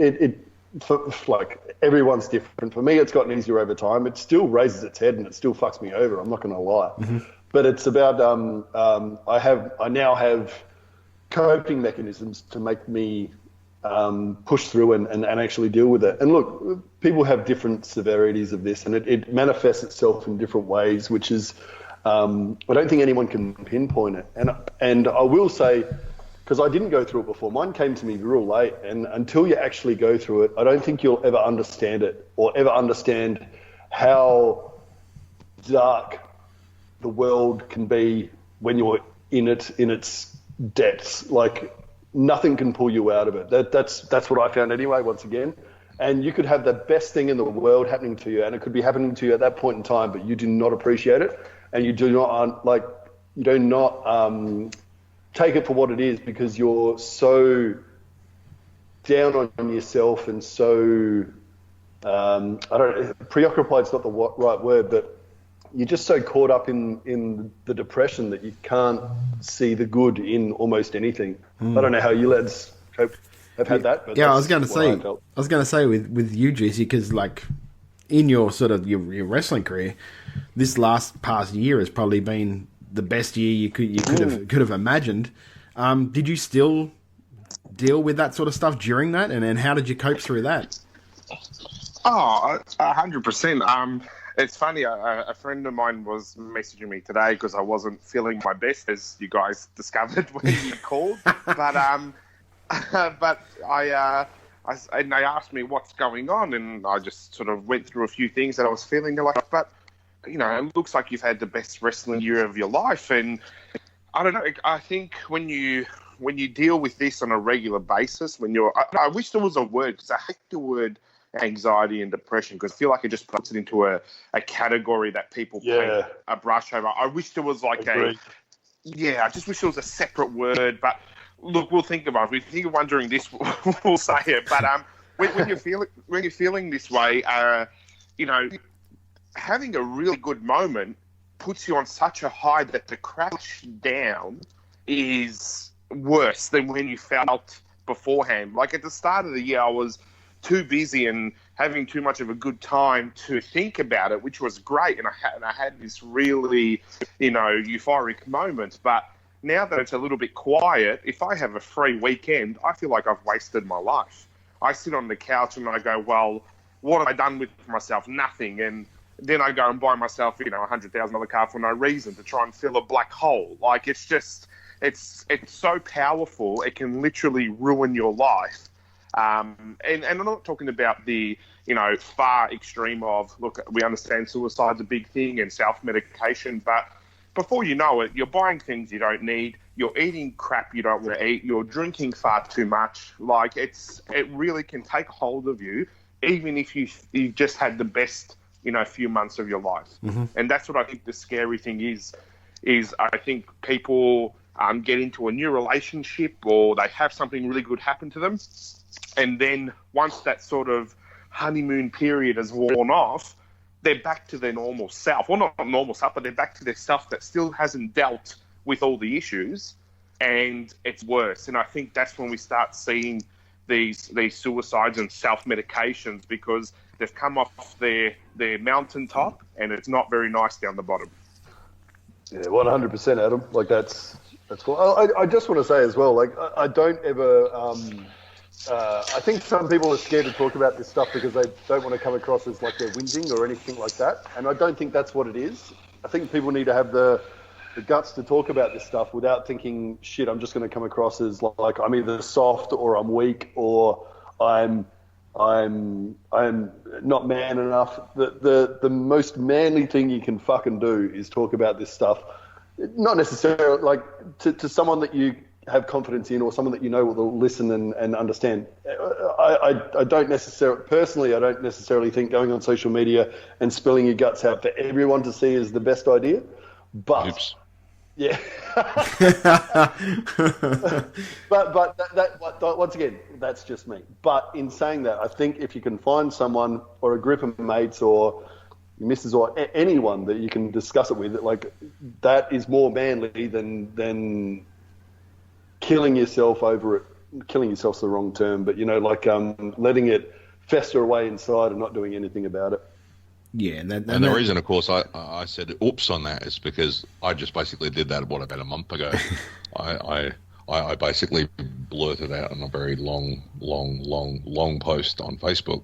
like everyone's different. For me, it's gotten easier over time. It still raises its head and it still fucks me over. I'm not going to lie. Mm-hmm. But it's about I now have coping mechanisms to make me push through and actually deal with it. And look, people have different severities of this, and it manifests itself in different ways, which is I don't think anyone can pinpoint it. And I will say, because I didn't go through it before, mine came to me real late, and until you actually go through it, I don't think you'll ever understand it or ever understand how dark the world can be when you're in it, in its depths. Like, nothing can pull you out of it. That's what I found anyway, once again. And you could have the best thing in the world happening to you, and it could be happening to you at that point in time, but you do not appreciate it, and you do not take it for what it is, because you're so down on yourself and so preoccupied is not the right word, but you're just so caught up in the depression that you can't see the good in almost anything. I don't know how you lads have had that. But yeah, I was going to say with you, Juicy, because like in your sort of your wrestling career, this past year has probably been the best year you could have imagined. Did you still deal with that sort of stuff during that, and how did you cope through that? Oh, 100%. It's funny, a friend of mine was messaging me today because I wasn't feeling my best, as you guys discovered when you called. But and they asked me what's going on, and I just sort of went through a few things that I was feeling. They're like, but, you know, it looks like you've had the best wrestling year of your life. And I don't know, I think when you deal with this on a regular basis, I wish there was a word, because I hate the word anxiety and depression, because I feel like it just puts it into a category that people paint a brush over. I wish there was like I just wish there was a separate word. But look, we'll think about it. If we think of one during this, we'll say it. But when you're feeling this way, you know, having a really good moment puts you on such a high that the crash down is worse than when you felt beforehand. Like at the start of the year, I was too busy and having too much of a good time to think about it, which was great. And I had this really, you know, euphoric moment. But now that it's a little bit quiet, if I have a free weekend, I feel like I've wasted my life. I sit on the couch and I go, well, what have I done with myself? Nothing. And then I go and buy myself, you know, a $100,000 car for no reason to try and fill a black hole. Like, it's just, it's so powerful. It can literally ruin your life. And I'm not talking about the, you know, far extreme of, look, we understand suicide's a big thing and self-medication, but before you know it, you're buying things you don't need, you're eating crap you don't want to eat, you're drinking far too much. Like, it really can take hold of you, even if you just had the best, you know, few months of your life. Mm-hmm. And that's what I think the scary thing is I think people get into a new relationship, or they have something really good happen to them, and then once that sort of honeymoon period has worn off, they're back to their normal self. Well, not normal self, but they're back to their self that still hasn't dealt with all the issues, and it's worse. And I think that's when we start seeing these suicides and self-medications, because they've come off their mountaintop and it's not very nice down the bottom. Yeah, 100%, Adam. Like, that's cool. I just want to say as well, like, I don't ever... I think some people are scared to talk about this stuff because they don't want to come across as like they're whinging or anything like that. And I don't think that's what it is. I think people need to have the guts to talk about this stuff without thinking, shit, I'm just going to come across as like I'm either soft or I'm weak or I'm I'm not man enough. The most manly thing you can fucking do is talk about this stuff. Not necessarily like to someone that you have confidence in or someone that you know will listen and understand. I don't necessarily think going on social media and spilling your guts out for everyone to see is the best idea. But Oops. yeah, but that once again, that's just me. But in saying that, I think if you can find someone or a group of mates or missus or anyone that you can discuss it with, like that is more manly than killing yourself over it. Killing yourself's the wrong term, but letting it fester away inside and not doing anything about it. Yeah, and the reason, of course, I said oops on that is because I just basically did that about a month ago. I basically blurted out in a very long post on Facebook,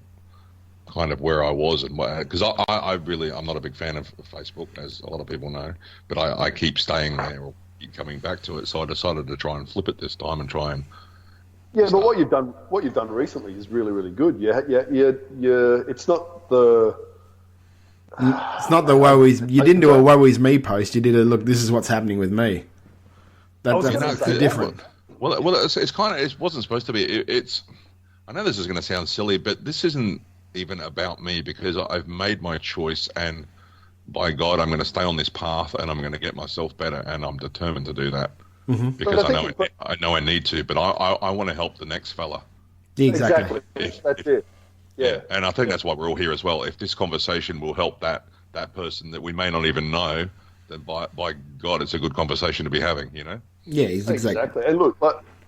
kind of where I was and because I'm not a big fan of Facebook, as a lot of people know, but I keep staying there or keep coming back to it. So I decided to try and flip it this time and try and. Yeah, but what you've done recently is really, really good. Yeah. It's not the. It's not the woe is. You didn't do a woe is me post. You did a look. This is what's happening with me. That's different. Well, it's kind of. It wasn't supposed to be. It's. I know this is going to sound silly, but this isn't even about me because I've made my choice, and by God, I'm going to stay on this path, and I'm going to get myself better, and I'm determined to do that because I know I need to. But I want to help the next fella. Exactly. That's it. Yeah, and I think that's why we're all here as well. If this conversation will help that person that we may not even know, then by God, it's a good conversation to be having, you know? Yeah, exactly. And look,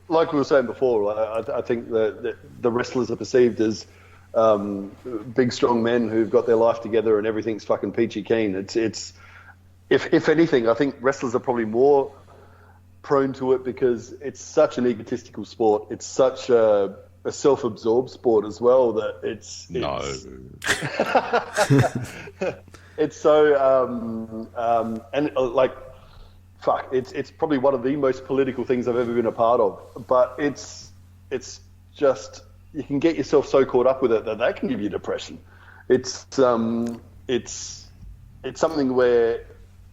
like we were saying before, I think the wrestlers are perceived as big, strong men who've got their life together and everything's fucking peachy keen. It's if anything, I think wrestlers are probably more prone to it because it's such an egotistical sport. It's such a self-absorbed sport as well that it's it's so and like fuck, it's probably one of the most political things I've ever been a part of, but it's just you can get yourself so caught up with it that can give you depression. It's something where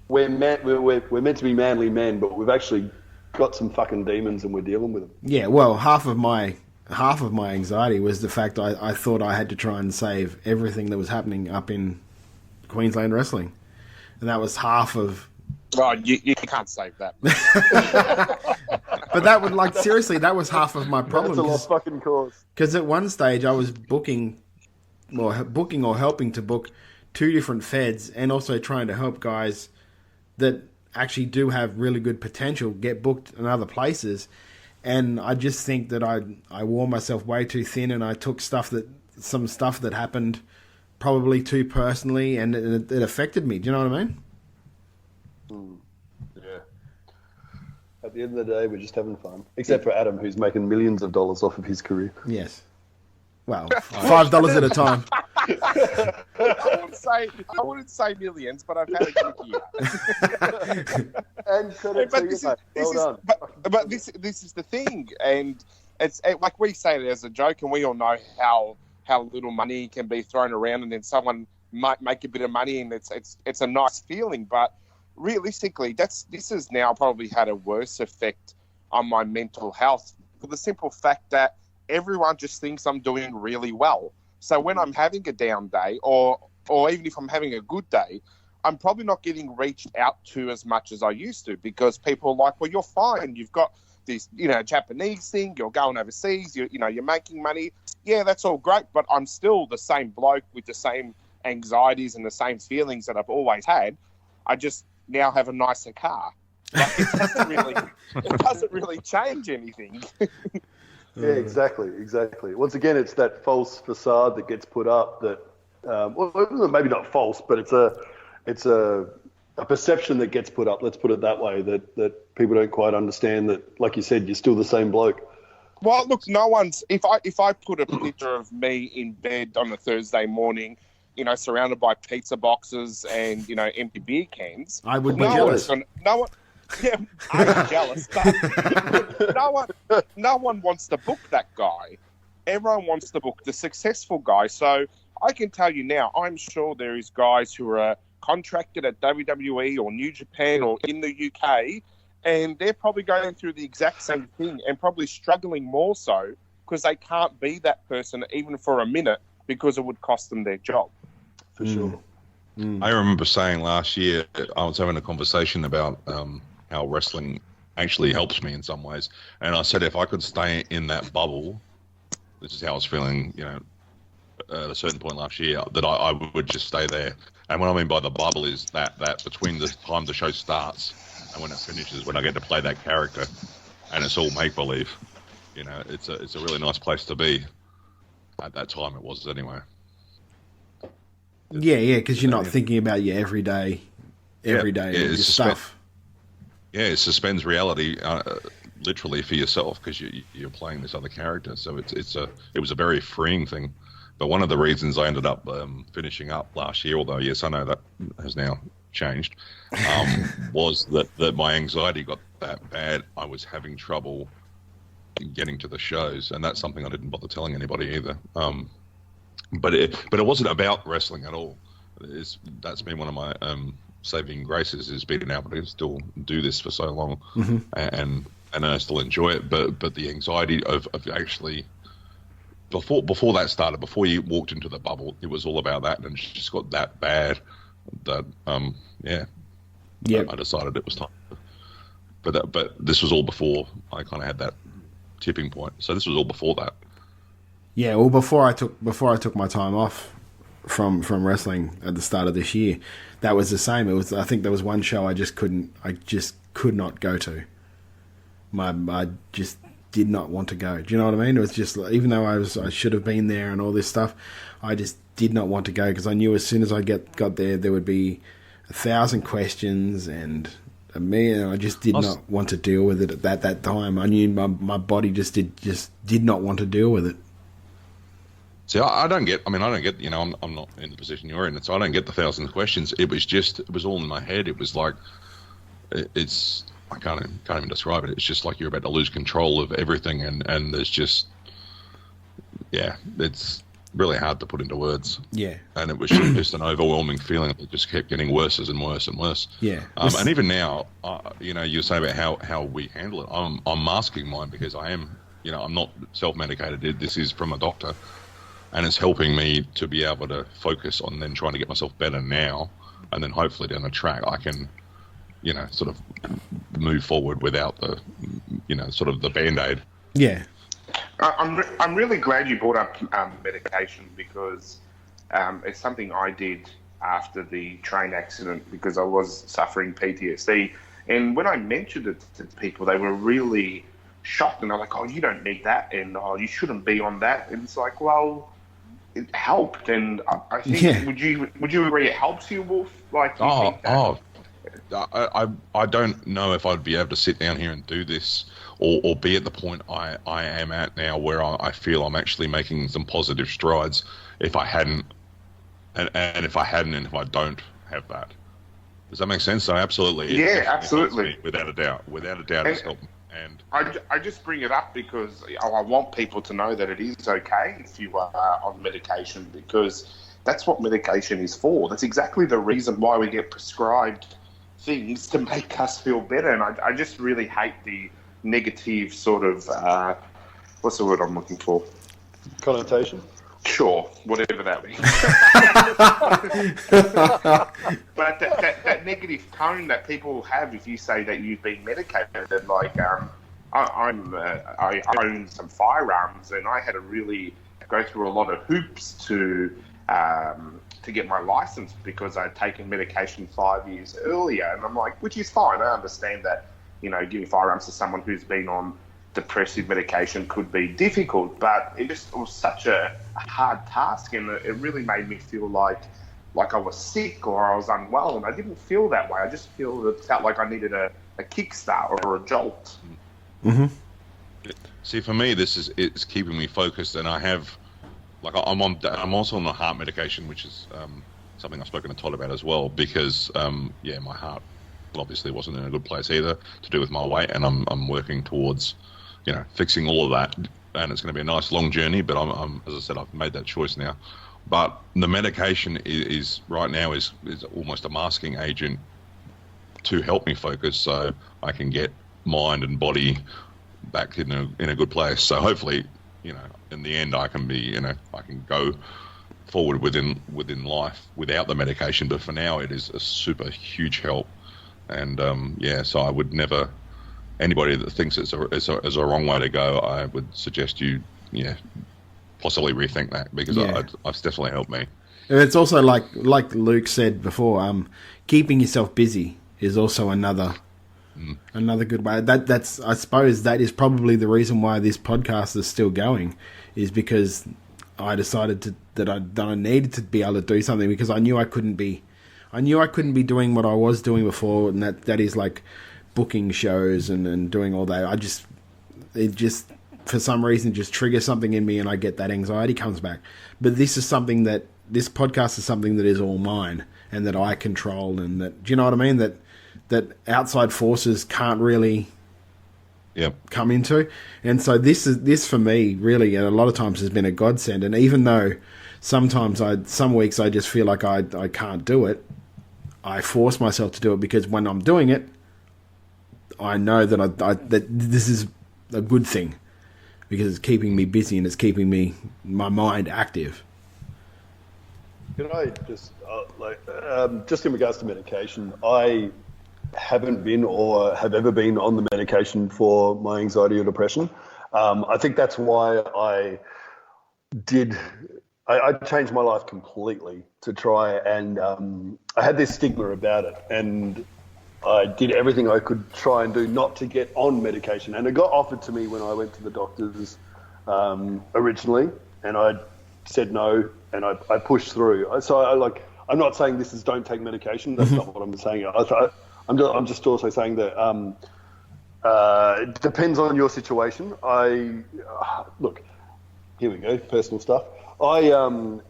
we're meant to be manly men, but we've actually got some fucking demons and we're dealing with them. Yeah, well, half of my anxiety was the fact I thought I had to try and save everything that was happening up in Queensland wrestling, and that was half of. Oh, you can't save that. But that would seriously, that was half of my problem. That's a lost fucking cause. Because at one stage I was booking or helping to book 2 different feds, and also trying to help guys that actually do have really good potential get booked in other places. And I just think that I wore myself way too thin, and I took some stuff that happened probably too personally, and it affected me. Do you know what I mean? Yeah. At the end of the day, we're just having fun. Except for Adam, who's making millions of dollars off of his career. Yes. Well, $5 at a time. I wouldn't say millions, but I've had a good year. And but this is the thing, and it's like we say it as a joke, and we all know how little money can be thrown around, and then someone might make a bit of money, and it's a nice feeling. But realistically, this has now probably had a worse effect on my mental health for the simple fact that everyone just thinks I'm doing really well. So when I'm having a down day, or even if I'm having a good day, I'm probably not getting reached out to as much as I used to, because people are like, well, you're fine. You've got this, Japanese thing. You're going overseas. You're making money. Yeah, that's all great, but I'm still the same bloke with the same anxieties and the same feelings that I've always had. I just now have a nicer car. Like, it doesn't really change anything. Yeah, exactly. Once again, it's that false facade that gets put up that, well, maybe not false, but it's a perception that gets put up. Let's put it that way. That people don't quite understand that, like you said, you're still the same bloke. Well, look, no one's. If I put a picture of me in bed on a Thursday morning, surrounded by pizza boxes and empty beer cans, I would be jealous. No one. Yeah, I'm jealous. But no one wants to book that guy. everyone wants to book the successful guy. So I can tell you now, I'm sure there is guys who are contracted at WWE or New Japan or in the UK, and they're probably going through the exact same thing and probably struggling more so because they can't be that person even for a minute because it would cost them their job. For sure. I remember saying last year, I was having a conversation about how wrestling actually helps me in some ways. And I said, if I could stay in that bubble, this is how I was feeling, at a certain point last year, that I would just stay there. And what I mean by the bubble is that between the time the show starts and when it finishes, when I get to play that character, and it's all make-believe, it's a really nice place to be. At that time it was anyway. Yeah, because you're not thinking about your everyday stuff. It suspends reality literally for yourself because you're playing this other character. So it was a very freeing thing. But one of the reasons I ended up finishing up last year, although yes, I know that has now changed, was that my anxiety got that bad. I was having trouble getting to the shows, and that's something I didn't bother telling anybody either. But it wasn't about wrestling at all. That's been one of my saving graces, is being able to still do this for so long, and I still enjoy it. But the anxiety of actually before that started, before you walked into the bubble, it was all about that, and it just got that bad that I decided it was time. But this was all before I kind of had that tipping point. So this was all before that. Yeah, well, before I took my time off from wrestling at the start of this year, that was the same. I think there was one show I just could not go to. I just did not want to go. Do you know what I mean? It was just, even though I should have been there and all this stuff, I just did not want to go because I knew as soon as I got there would be 1,000 questions and I just did not want to deal with it at that time. I knew my body just did not want to deal with it. See, I don't get. I'm not in the position you're in, so I don't get the 1,000 questions. It was all in my head. It was like, I can't even describe it. It's just like you're about to lose control of everything, and there's just, it's really hard to put into words. Yeah. And it was just an overwhelming feeling. It just kept getting worse and worse and worse. Yeah. And even now, you say about how we handle it. I'm masking mine because I am, I'm not self-medicated. This is from a doctor. And it's helping me to be able to focus on then trying to get myself better now. And then hopefully down the track, I can, sort of move forward without the, sort of the Band-Aid. Yeah. I'm really glad you brought up medication because it's something I did after the train accident because I was suffering PTSD. And when I mentioned it to people, they were really shocked. And they're like, oh, you don't need that. And, oh, you shouldn't be on that. And it's like, well, it helped. And I think, would you agree it helps you, Wolf? Like, I don't know if I'd be able to sit down here and do this or be at the point I am at now where I feel I'm actually making some positive strides if I hadn't, and if I don't have that. Does that make sense? So absolutely. Yeah, absolutely. Without a doubt, it's helped. And I just bring it up because I want people to know that it is okay if you are on medication because that's what medication is for. That's exactly the reason why we get prescribed things to make us feel better. And I just really hate the negative sort of, what's the word I'm looking for? Connotation? Sure, whatever that means. But that negative tone that people have if you say that you've been medicated, like I own some firearms and I had to really go through a lot of hoops to get my license because I'd taken medication 5 years earlier, and I'm like, which is fine. I understand that giving firearms to someone who's been on depressive medication could be difficult, but it was such a hard task, and it really made me feel like I was sick or I was unwell, and I didn't feel that way. I just felt like I needed a kickstart or a jolt. Mm-hmm. See, for me, it's keeping me focused, and I have, I'm also on the heart medication, which is something I've spoken to Todd about as well, because my heart obviously wasn't in a good place either to do with my weight, and I'm working towards fixing all of that and it's going to be a nice long journey. But I'm as I said, I've made that choice now. But the medication is right now is almost a masking agent to help me focus, so I can get mind and body back in a good place. So hopefully, in the end, I can be, I can go forward within life without the medication. But for now, it is a super huge help. And so I would never, anybody that thinks it's a wrong way to go, I would suggest you, possibly rethink that, because it's definitely helped me. And it's also like Luke said before, keeping yourself busy is also another good way. That's I suppose that is probably the reason why this podcast is still going, is because I decided that I needed to be able to do something, because I knew I couldn't be doing what I was doing before, and that is like booking shows and doing all that. It just for some reason just triggers something in me, and I get that anxiety comes back. But this podcast is something that is all mine and that I control, and that, do you know what I mean? That outside forces can't really come into. And so this for me really, and a lot of times, has been a godsend. And even though some weeks I just feel like I can't do it, I force myself to do it, because when I'm doing it, I know that that this is a good thing, because it's keeping me busy and it's keeping my mind active. Can I just just in regards to medication, I haven't been or have ever been on the medication for my anxiety or depression. I think that's why I changed my life completely to try, and I had this stigma about it, and I did everything I could try and do not to get on medication. And it got offered to me when I went to the doctors originally, and I said no, and I pushed through. So I'm not saying this is don't take medication. That's not what I'm saying. I'm just also saying that it depends on your situation. Look, here we go, personal stuff. I'm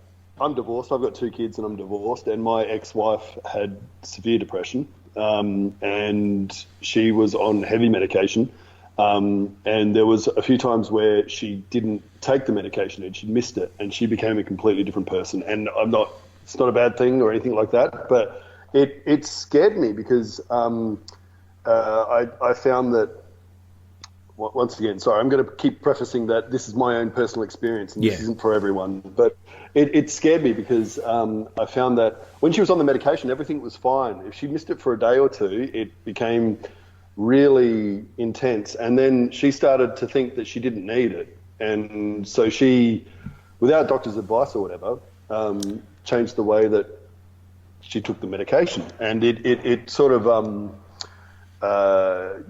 divorced. I've got 2 kids and I'm divorced, and my ex-wife had severe depression, and she was on heavy medication, and there was a few times where she didn't take the medication and she missed it, and she became a completely different person. And it's not a bad thing or anything like that, but it scared me, because I found that, once again, sorry, I'm going to keep prefacing that this is my own personal experience and this isn't for everyone, but it scared me, because I found that when she was on the medication, everything was fine. If she missed it for a day or two, it became really intense, and then she started to think that she didn't need it, and so she, without doctor's advice or whatever, changed the way that she took the medication, and it sort of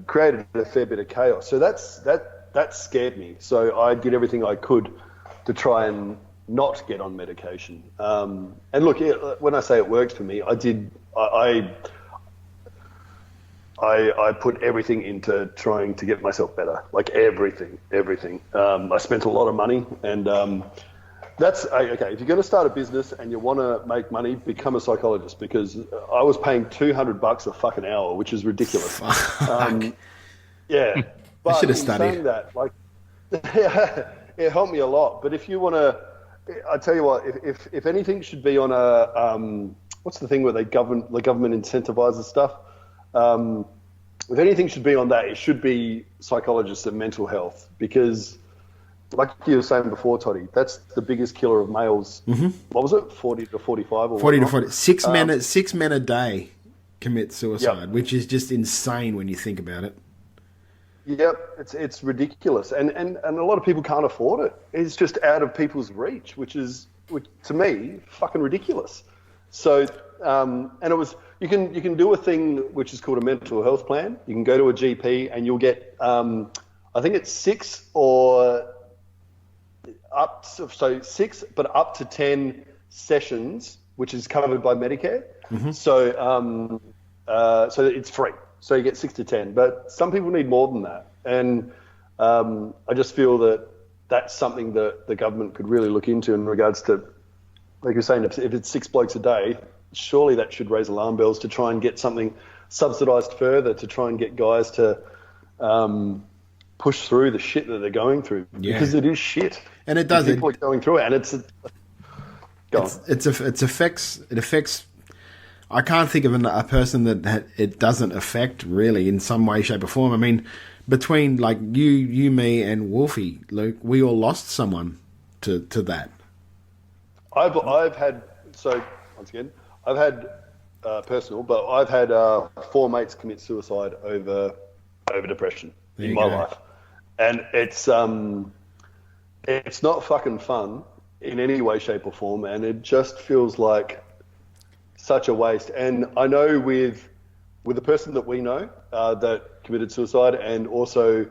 created a fair bit of chaos. So that scared me. So I did everything I could to try and not get on medication. And look, when I say it worked for me, I put everything into trying to get myself better, like everything. I spent a lot of money, and that's okay. If you're going to start a business and you want to make money, become a psychologist, because I was paying $200 a fucking hour, which is ridiculous. Yeah, but I should have in studied. saying that, it helped me a lot. But if you want to, I tell you what, if anything should be on a what's the thing where the government incentivizes stuff? If anything should be on that, it should be psychologists and mental health, because, like you were saying before, Toddy, that's the biggest killer of males. Mm-hmm. What was it, 40 to 45? Or 40 to 40. 6 men a day commit suicide, which is just insane when you think about it. Yep, it's ridiculous, and a lot of people can't afford it. It's just out of people's reach, which to me, fucking ridiculous. So, and it was, you can do a thing which is called a mental health plan. You can go to a GP and you'll get, I think it's 6 or up to 10 sessions, which is covered by Medicare. Mm-hmm. So it's free. So you get 6 to 10, but some people need more than that. And I just feel that that's something that the government could really look into in regards to, like you're saying, if it's 6 blokes a day, surely that should raise alarm bells to try and get something subsidised further, to try and get guys to push through the shit that they're going through, because it is shit, and it does. People are going through it, and it affects. I can't think of a person that it doesn't affect really in some way, shape, or form. I mean, between like you, me, and Wolfie, Luke, we all lost someone to that. I've had personal, but I've had 4 mates commit suicide over depression in my life, and it's not fucking fun in any way, shape, or form, and it just feels like such a waste. And I know with the person that we know that committed suicide, and also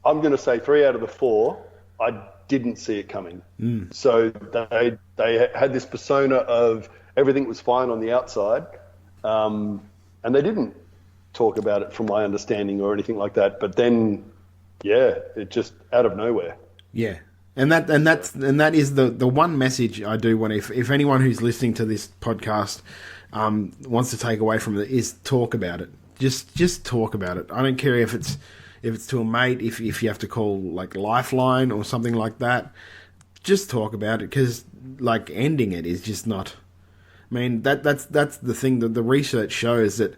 I'm going to say 3 out of the 4, I didn't see it coming. So they had this persona of everything was fine on the outside, and they didn't talk about it from my understanding or anything like that. But then, it just out of nowhere. Yeah. And that is the one message I do want. If anyone who's listening to this podcast wants to take away from it, is talk about it. Just talk about it. I don't care if it's to a mate, if you have to call like Lifeline or something like that. Just talk about it, because like ending it is just not. I mean, that's the thing that the research shows, that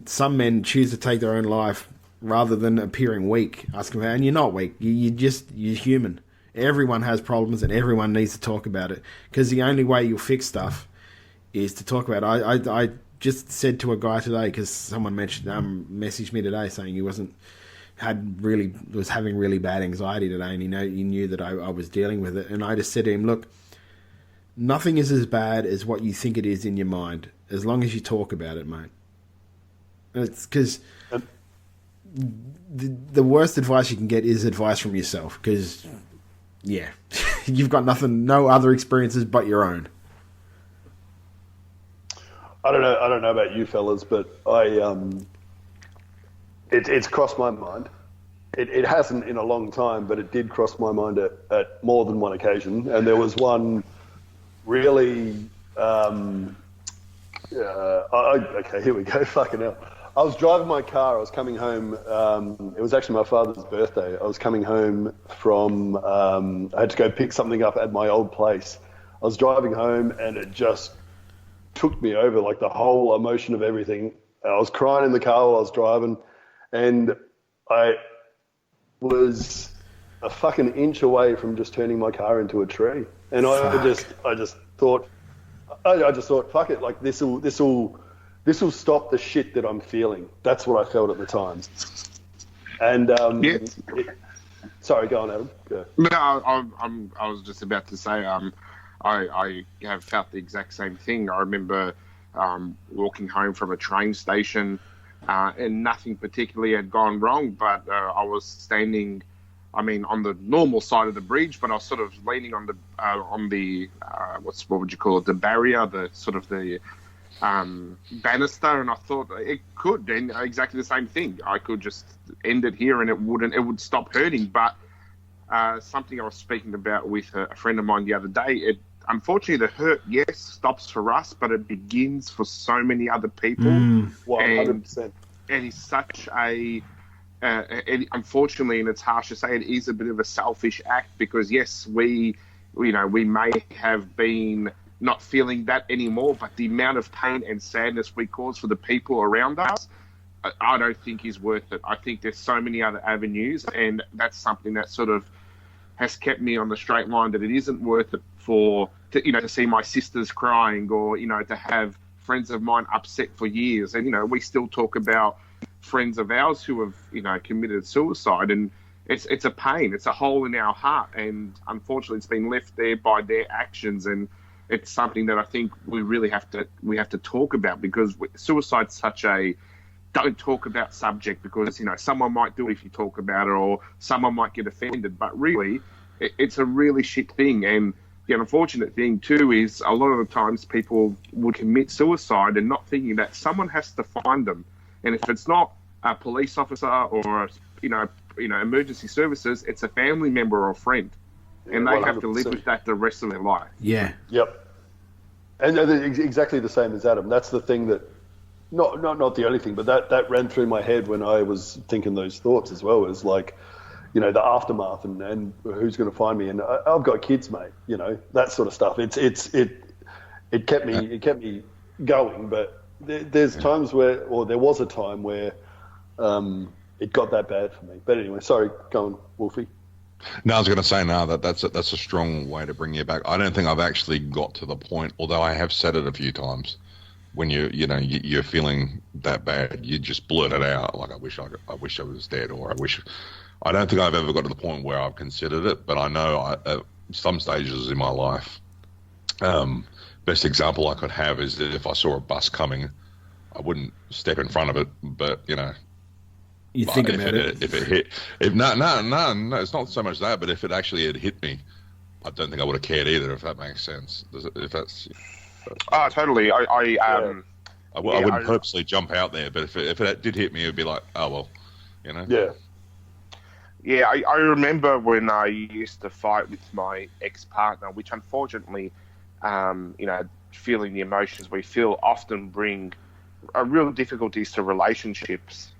some men choose to take their own life rather than appearing weak. And you're not weak. You're human. Everyone has problems, and everyone needs to talk about it, because the only way you'll fix stuff is to talk about it. I just said to a guy today, because someone messaged me today saying he was having really bad anxiety today, and he knew that I was dealing with it, and I just said to him, look, nothing is as bad as what you think it is in your mind, as long as you talk about it, mate. It's because the worst advice you can get is advice from yourself, because you've got no other experiences but your own. I don't know about you fellas, but it's crossed my mind. It hasn't in a long time, but it did cross my mind at more than one occasion. And there was one really, okay, here we go, fucking hell. I was driving my car, I was coming home, it was actually my father's birthday. I was coming home from, I had to go pick something up at my old place. I was driving home, and it just took me over, like the whole emotion of everything. I was crying in the car while I was driving, and I was a fucking inch away from just turning my car into a tree. And I just thought, fuck it, like this will stop the shit that I'm feeling. That's what I felt at the time. And sorry, go on, Adam. Go. No, I was just about to say, I have felt the exact same thing. I remember walking home from a train station, and nothing particularly had gone wrong, but I was standing, on the normal side of the bridge, but I was sort of leaning on the what would you call it, the barrier, the sort of the banister, and I thought it could, and exactly the same thing. I could just end it here, and it would stop hurting. But something I was speaking about with a friend of mine the other day, unfortunately, the hurt, yes, stops for us, but it begins for so many other people. 100%. And it's such unfortunately, and it's harsh to say, it is a bit of a selfish act, because yes, we may have been not feeling that anymore, but the amount of pain and sadness we cause for the people around us, I don't think is worth it. I think there's so many other avenues, and that's something that sort of has kept me on the straight line, that it isn't worth it to see my sisters crying, or, to have friends of mine upset for years. And, we still talk about friends of ours who have, committed suicide, and it's a pain. It's a hole in our heart. And unfortunately, it's been left there by their actions. And it's something that I think we really have to talk about, because suicide's such a don't talk about subject, because, someone might do it if you talk about it, or someone might get offended. But really, it's a really shit thing. And the unfortunate thing too is a lot of the times people would commit suicide and not thinking that someone has to find them. And if it's not a police officer or emergency services, it's a family member or a friend, and they 100%. Have to live with that the rest of their life. Yeah. Yep. And exactly the same as Adam. That's the thing that, not the only thing, but that ran through my head when I was thinking those thoughts as well. Is like, the aftermath and who's going to find me. And I've got kids, mate. That sort of stuff. It kept me going, but there's times where, or there was a time where it got that bad for me. But anyway, sorry, go on, Wolfie. No, I was going to say that's a strong way to bring you back. I don't think I've actually got to the point, although I have said it a few times. When you're feeling that bad, you just blurt it out like I wish I was dead, or I wish. I don't think I've ever got to the point where I've considered it, but I know at some stages in my life, best example I could have is that if I saw a bus coming, I wouldn't step in front of it, but you think about it. If it hit, no, it's not so much that, but if it actually had hit me, I don't think I would have cared either. If that makes sense. If that's. Oh, totally. I wouldn't purposely jump out there, but if it did hit me, it'd be like, oh well, Yeah. Yeah, I remember when I used to fight with my ex-partner, which unfortunately, feeling the emotions we feel often bring real difficulties to relationships,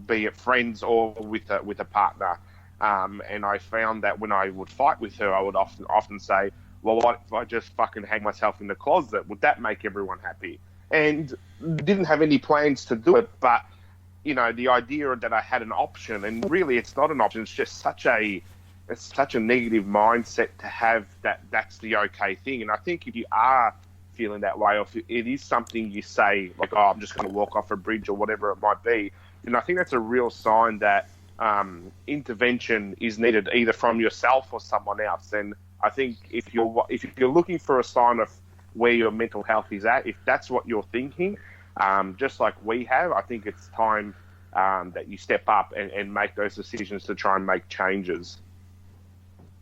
be it friends or with a partner. And I found that when I would fight with her, I would often say, well, what if I just fucking hang myself in the closet? Would that make everyone happy? And didn't have any plans to do it, but, the idea that I had an option, and really it's not an option, it's just such a negative mindset to have that's the okay thing. And I think if you are feeling that way, or if it is something you say, like, oh, I'm just going to walk off a bridge or whatever it might be, then I think that's a real sign that intervention is needed either from yourself or someone else. And I think if you're looking for a sign of where your mental health is at, if that's what you're thinking, just like we have, I think it's time that you step up and make those decisions to try and make changes.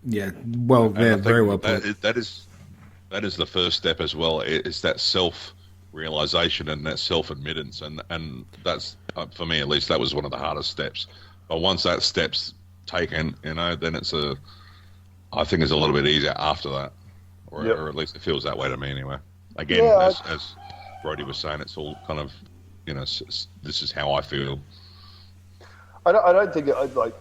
Yeah, well, very well put. That is the first step as well. It's that self-realization and that self-admittance, and that's for me at least, that was one of the hardest steps. But once that step's taken, then I think it's a little bit easier after that, or at least it feels that way to me anyway. Again, as Brody was saying, it's all kind of, this is how I feel. I don't think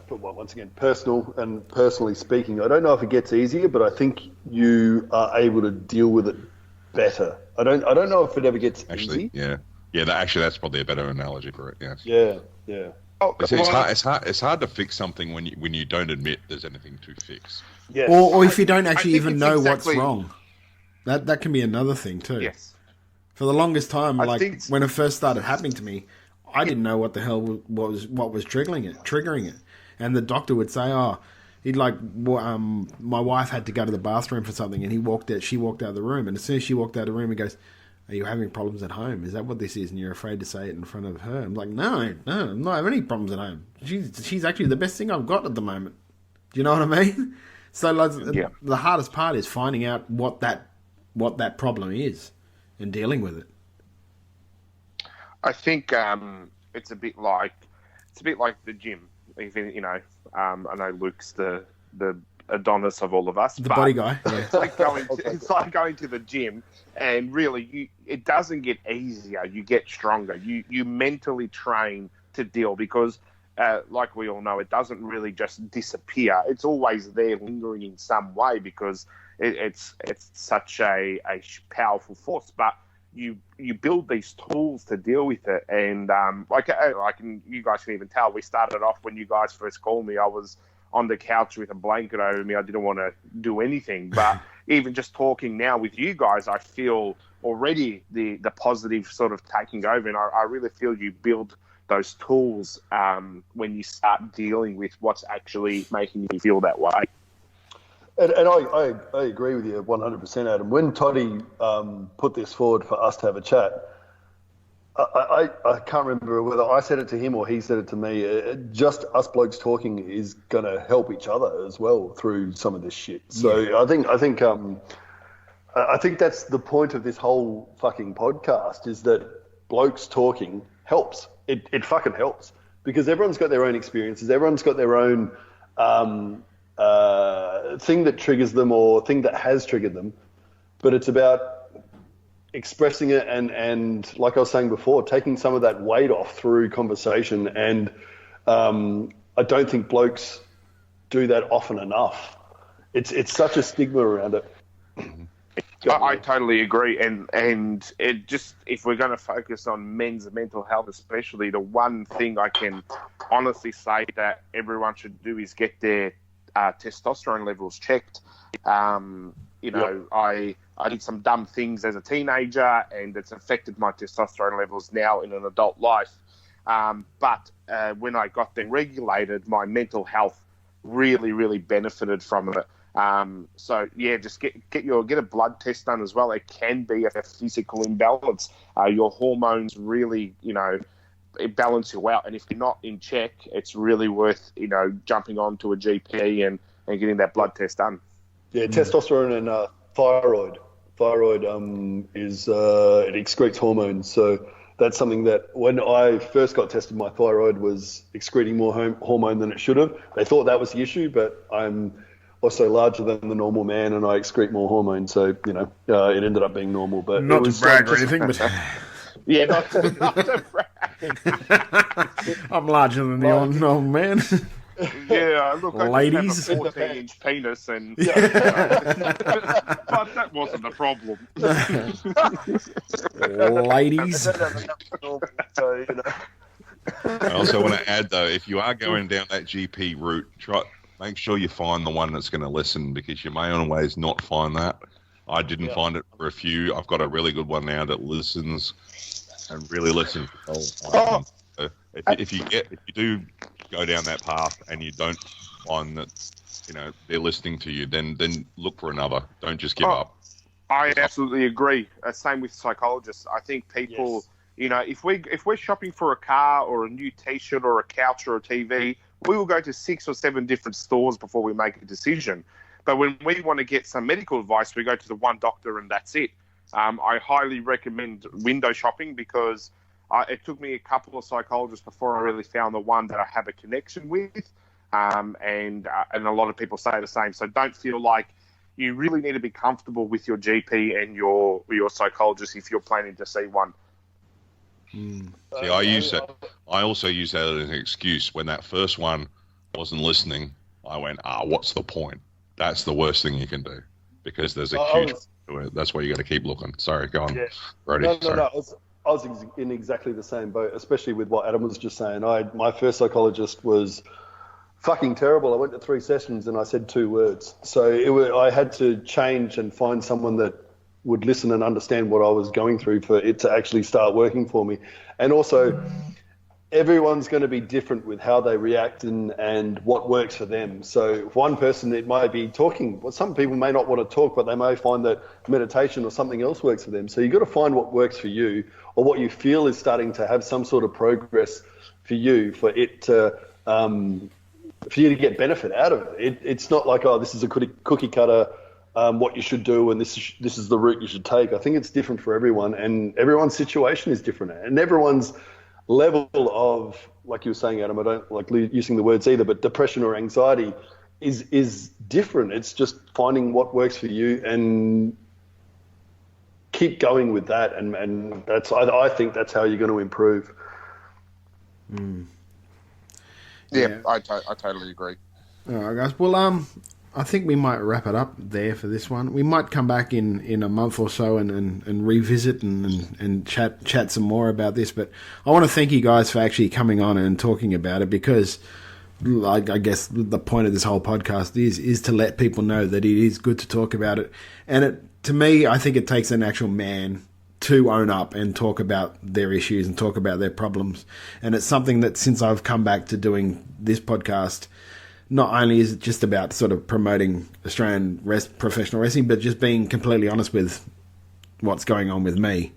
once again, personally speaking, I don't know if it gets easier, but I think you are able to deal with it better. I don't know if it ever gets easy. That's probably a better analogy for it. Yes. Yeah. Oh, it's hard to fix something when you don't admit there's anything to fix. Yes. Or if you don't actually even know what's wrong. That can be another thing too. Yes. For the longest time, when it first started happening to me, I didn't know what the hell was triggering it. And the doctor would say, my wife had to go to the bathroom for something, and she walked out of the room, and as soon as she walked out of the room, he goes, are you having problems at home? Is that what this is? And you're afraid to say it in front of her. I'm like, no, I'm not having any problems at home. She's actually the best thing I've got at the moment. Do you know what I mean? So the hardest part is finding out what that problem is and dealing with it. I think it's a bit like the gym. Even I know Luke's the Adonis of all of us, the body guy. Yeah. It's like going to the gym, and really, it doesn't get easier. You get stronger. You mentally train to deal because, like we all know, it doesn't really just disappear. It's always there, lingering in some way because it's such a powerful force. But you build these tools to deal with it, and you guys can even tell. We started off when you guys first called me. I was on the couch with a blanket over me. I didn't want to do anything. But even just talking now with you guys, I feel already the positive sort of taking over, and I really feel you build those tools when you start dealing with what's actually making you feel that way. And I agree with you 100%, Adam. When Toddy put this forward for us to have a chat, I can't remember whether I said it to him or he said it to me. Just us blokes talking is going to help each other as well through some of this shit. So yeah. I think that's the point of this whole fucking podcast, is that blokes talking helps. It fucking helps because everyone's got their own experiences. Everyone's got their own thing that triggers them or thing that has triggered them, but it's about expressing it and like I was saying before, taking some of that weight off through conversation. And I don't think blokes do that often enough. It's such a stigma around it. I totally agree, and it just, if we're going to focus on men's mental health especially, the one thing I can honestly say that everyone should do is get their testosterone levels checked. I did some dumb things as a teenager, and it's affected my testosterone levels now in an adult life. But when I got them regulated, my mental health really, really benefited from it. So yeah, just get a blood test done as well. It can be a physical imbalance. Your hormones really, it balance you out. And if you're not in check, it's really worth, jumping on to a GP and getting that blood test done. Yeah, testosterone and thyroid. Thyroid is it excretes hormones. So that's something that when I first got tested, my thyroid was excreting more hormone than it should have. They thought that was the issue, but I'm also larger than the normal man, and I excrete more hormone. So it ended up being normal. But Not it to was brag or anything, but Yeah, not to brag. I'm larger than the old man. Yeah, look, I Ladies. just have a 14-inch penis, and but that wasn't the problem. Ladies. So, I also want to add, though, if you are going down that GP route, make sure you find the one that's going to listen, because you may always not find that. I didn't find it for a few. I've got a really good one now that listens and really listens. So if you do go down that path and you don't find that they're listening to you, then look for another. Don't just give up. I absolutely agree. Same with psychologists. I think people, if we're shopping for a car or a new T-shirt or a couch or a TV, we will go to 6 or 7 different stores before we make a decision. But when we want to get some medical advice, we go to the one doctor and that's it. I highly recommend window shopping, because it took me a couple of psychologists before I really found the one that I have a connection with. And a lot of people say the same. So don't feel like you really need to be comfortable with your GP and your psychologist if you're planning to see one. See, I also use that as an excuse. When that first one wasn't listening, I went, what's the point? That's the worst thing you can do, because there's a huge to it. That's why you got to keep looking. Sorry, go on. Yeah. Brody, No. sorry. I was in exactly the same boat, especially with what Adam was just saying. My first psychologist was fucking terrible. I went to 3 sessions and I said 2 words. So I had to change and find someone that would listen and understand what I was going through for it to actually start working for me. And also, everyone's going to be different with how they react and what works for them. So one person, it might be talking. Well, some people may not want to talk, but they may find that meditation or something else works for them. So you've got to find what works for you, or what you feel is starting to have some sort of progress for you, for it to for you to get benefit out of it. It's not like, this is a cookie cutter, what you should do, and this is the route you should take. I think it's different for everyone, and everyone's situation is different, and everyone's level of, like you were saying, Adam, I don't like using the words either, but depression or anxiety is different. It's just finding what works for you and keep going with that, and that's I think that's how you're going to improve. Yeah, I totally agree. All right, guys. Well, I think we might wrap it up there for this one. We might come back in a month or so and revisit and chat some more about this. But I want to thank you guys for actually coming on and talking about it, because I guess the point of this whole podcast is to let people know that it is good to talk about it. And to me, I think it takes an actual man to own up and talk about their issues and talk about their problems. And it's something that, since I've come back to doing this podcast, not only is it just about sort of promoting Australian professional wrestling, but just being completely honest with what's going on with me.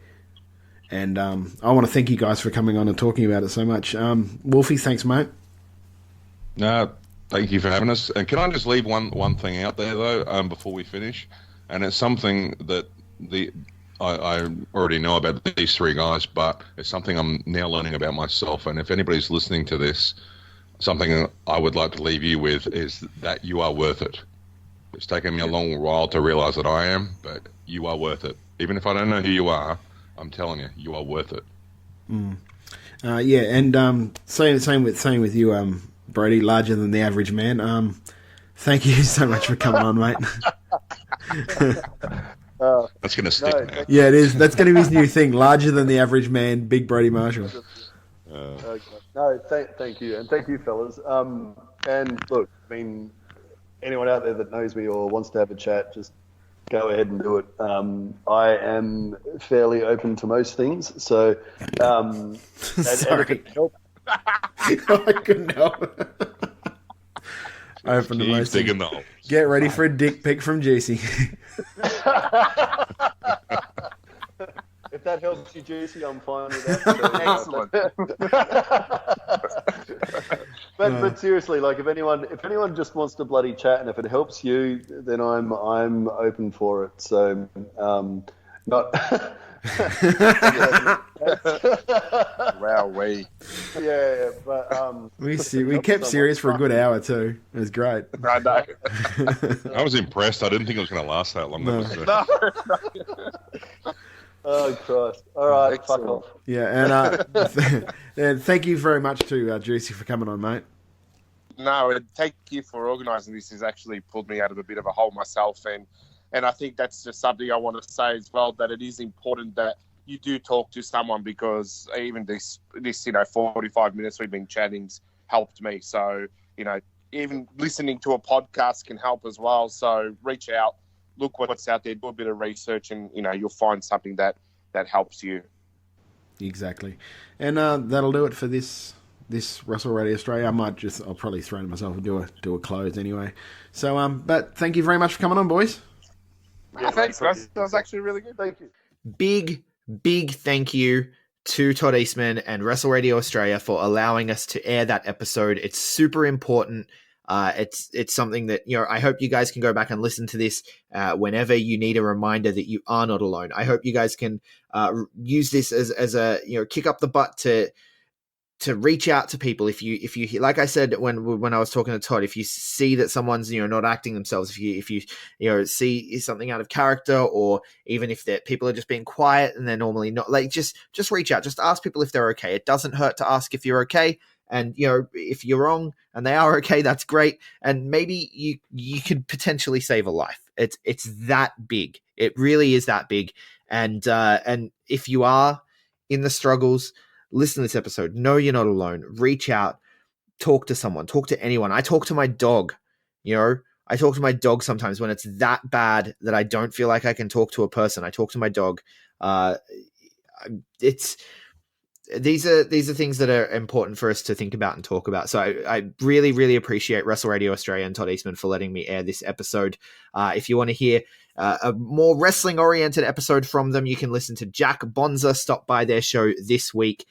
And I want to thank you guys for coming on and talking about it so much. Wolfie, thanks, mate. No, thank you for having us. And can I just leave one thing out there, though, before we finish? And it's something that I already know about these 3 guys, but it's something I'm now learning about myself. And if anybody's listening to this, something I would like to leave you with is that you are worth it. It's taken me a long while to realize that I am, but you are worth it. Even if I don't know who you are, I'm telling you, you are worth it. Yeah, and same with you, Brody, larger than the average man. Thank you so much for coming on, mate. That's going to stick now. Yeah, it is. That's going to be his new thing. Larger than the average man, Big Brody Marshall. Okay. No, thank you, and thank you, fellas. And look, I mean, anyone out there that knows me or wants to have a chat, just go ahead and do it. I am fairly open to most things, so and if it helps, I couldn't help. Open to Keep most digging things. the hole. Get ready for a dick pic from Juicy. if that helps you, Juicy, I'm fine with that. Excellent. But seriously, like if anyone just wants to bloody chat, and if it helps you, then I'm open for it. So not. Wow, Yeah, but we kept serious for a good hour too. It was great. I know. I was impressed. I didn't think it was going to last that long. No. Oh Christ! All right, Excellent. fuck off. Yeah, and thank you very much to Juicy for coming on, mate. No, and thank you for organising this. Has actually pulled me out of a bit of a hole myself, and I think that's just something I want to say as well, that it is important that you do talk to someone, because even this 45 minutes we've been chatting's helped me. So, even listening to a podcast can help as well. So reach out, look what's out there, do a bit of research, and, you'll find something that helps you. Exactly. And that'll do it for this Wrestle Radio Australia. I'll probably throw to myself and do a close anyway. So, but thank you very much for coming on, boys. Yeah, thanks, guys. That was actually really good. Thank you. Big thank you to Todd Eastman and Wrestle Radio Australia for allowing us to air that episode. It's super important. It's something that, I hope you guys can go back and listen to this whenever you need a reminder that you are not alone. I hope you guys can use this as a kick up the butt to reach out to people. If you like I said when I was talking to Todd, if you see that someone's not acting themselves, if you see something out of character, or even if people are just being quiet and they're normally not, like just reach out, just ask people if they're okay. It doesn't hurt to ask if you're okay. And if you're wrong and they are okay, that's great. And maybe you could potentially save a life. It's that big. It really is that big. And if you are in the struggles, listen to this episode. Know you're not alone. Reach out. Talk to someone. Talk to anyone. I talk to my dog. I talk to my dog sometimes when it's that bad that I don't feel like I can talk to a person. I talk to my dog. These are things that are important for us to think about and talk about. So I really, really appreciate Wrestle Radio Australia and Todd Eastman for letting me air this episode. If you want to hear a more wrestling-oriented episode from them, you can listen to Jack Bonza stop by their show this week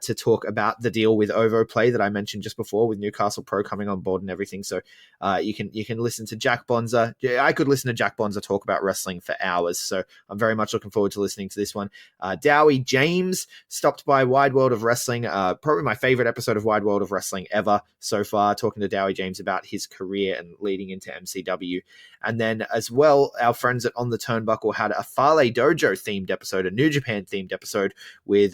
to talk about the deal with OVOplay that I mentioned just before, with Newcastle Pro coming on board and everything. So you can listen to Jack Bonza. I could listen to Jack Bonza talk about wrestling for hours. So I'm very much looking forward to listening to this one. Dowie James stopped by Wide World of Wrestling, probably my favorite episode of Wide World of Wrestling ever so far, talking to Dowie James about his career and leading into MCW. And then as well, our friends at On the Turnbuckle had a Fale Dojo themed episode, a New Japan themed episode with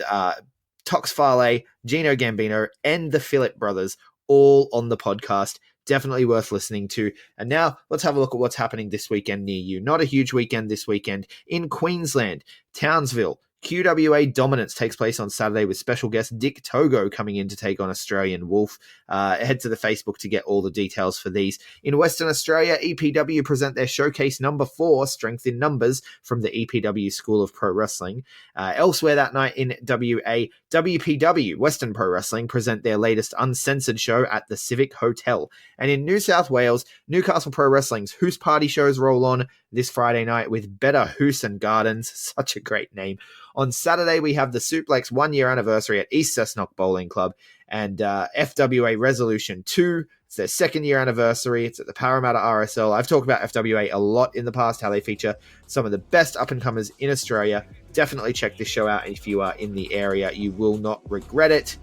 Tox Fale, Gino Gambino, and the Phillip brothers, all on the podcast. Definitely worth listening to. And now let's have a look at what's happening this weekend near you. Not a huge weekend this weekend. In Queensland, Townsville, QWA Dominance takes place on Saturday with special guest Dick Togo coming in to take on Australian Wolf. Head to the Facebook to get all the details for these. In Western Australia, EPW present their showcase number 4, Strength in Numbers, from the EPW School of Pro Wrestling. Elsewhere that night in WA, WPW, Western Pro Wrestling, present their latest uncensored show at the Civic Hotel. And in New South Wales, Newcastle Pro Wrestling's Hoose Party shows roll on this Friday night with Better Hoose and Gardens. Such a great name. On Saturday, we have the Suplex 1-year anniversary at East Cessnock Bowling Club, and FWA Resolution 2. It's their 2nd-year anniversary. It's at the Parramatta RSL. I've talked about FWA a lot in the past, how they feature some of the best up-and-comers in Australia. Definitely check this show out if you are in the area. You will not regret it.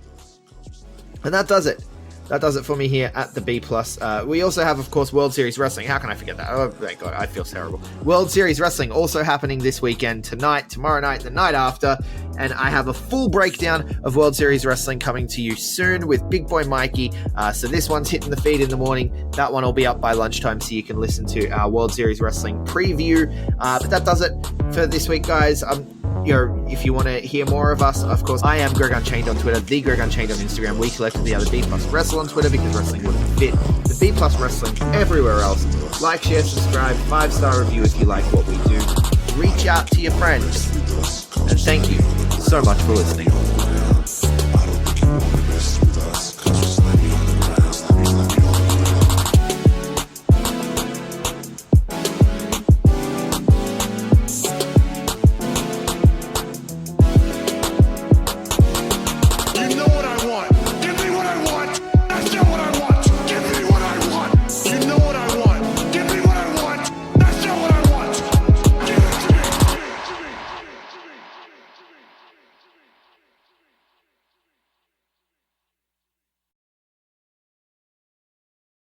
And that does it that does it for me here at the B+. We also have, of course, World Series Wrestling. How can I forget that? Oh, thank God, I feel terrible. World Series Wrestling also happening this weekend, tonight, tomorrow night, the night after. And I have a full breakdown of World Series Wrestling coming to you soon with Big Boy Mikey. So this one's hitting the feed in the morning. That one will be up by lunchtime so you can listen to our World Series Wrestling preview. But that does it for this week, guys. If you want to hear more of us, of course, I am Greg Unchained on Twitter, the Greg Unchained on Instagram. We collectively are the B+ Wrestle on Twitter because wrestling wouldn't fit. The B+ Wrestling everywhere else. Like, share, subscribe, 5-star review if you like what we do. Reach out to your friends. And thank you so much for listening.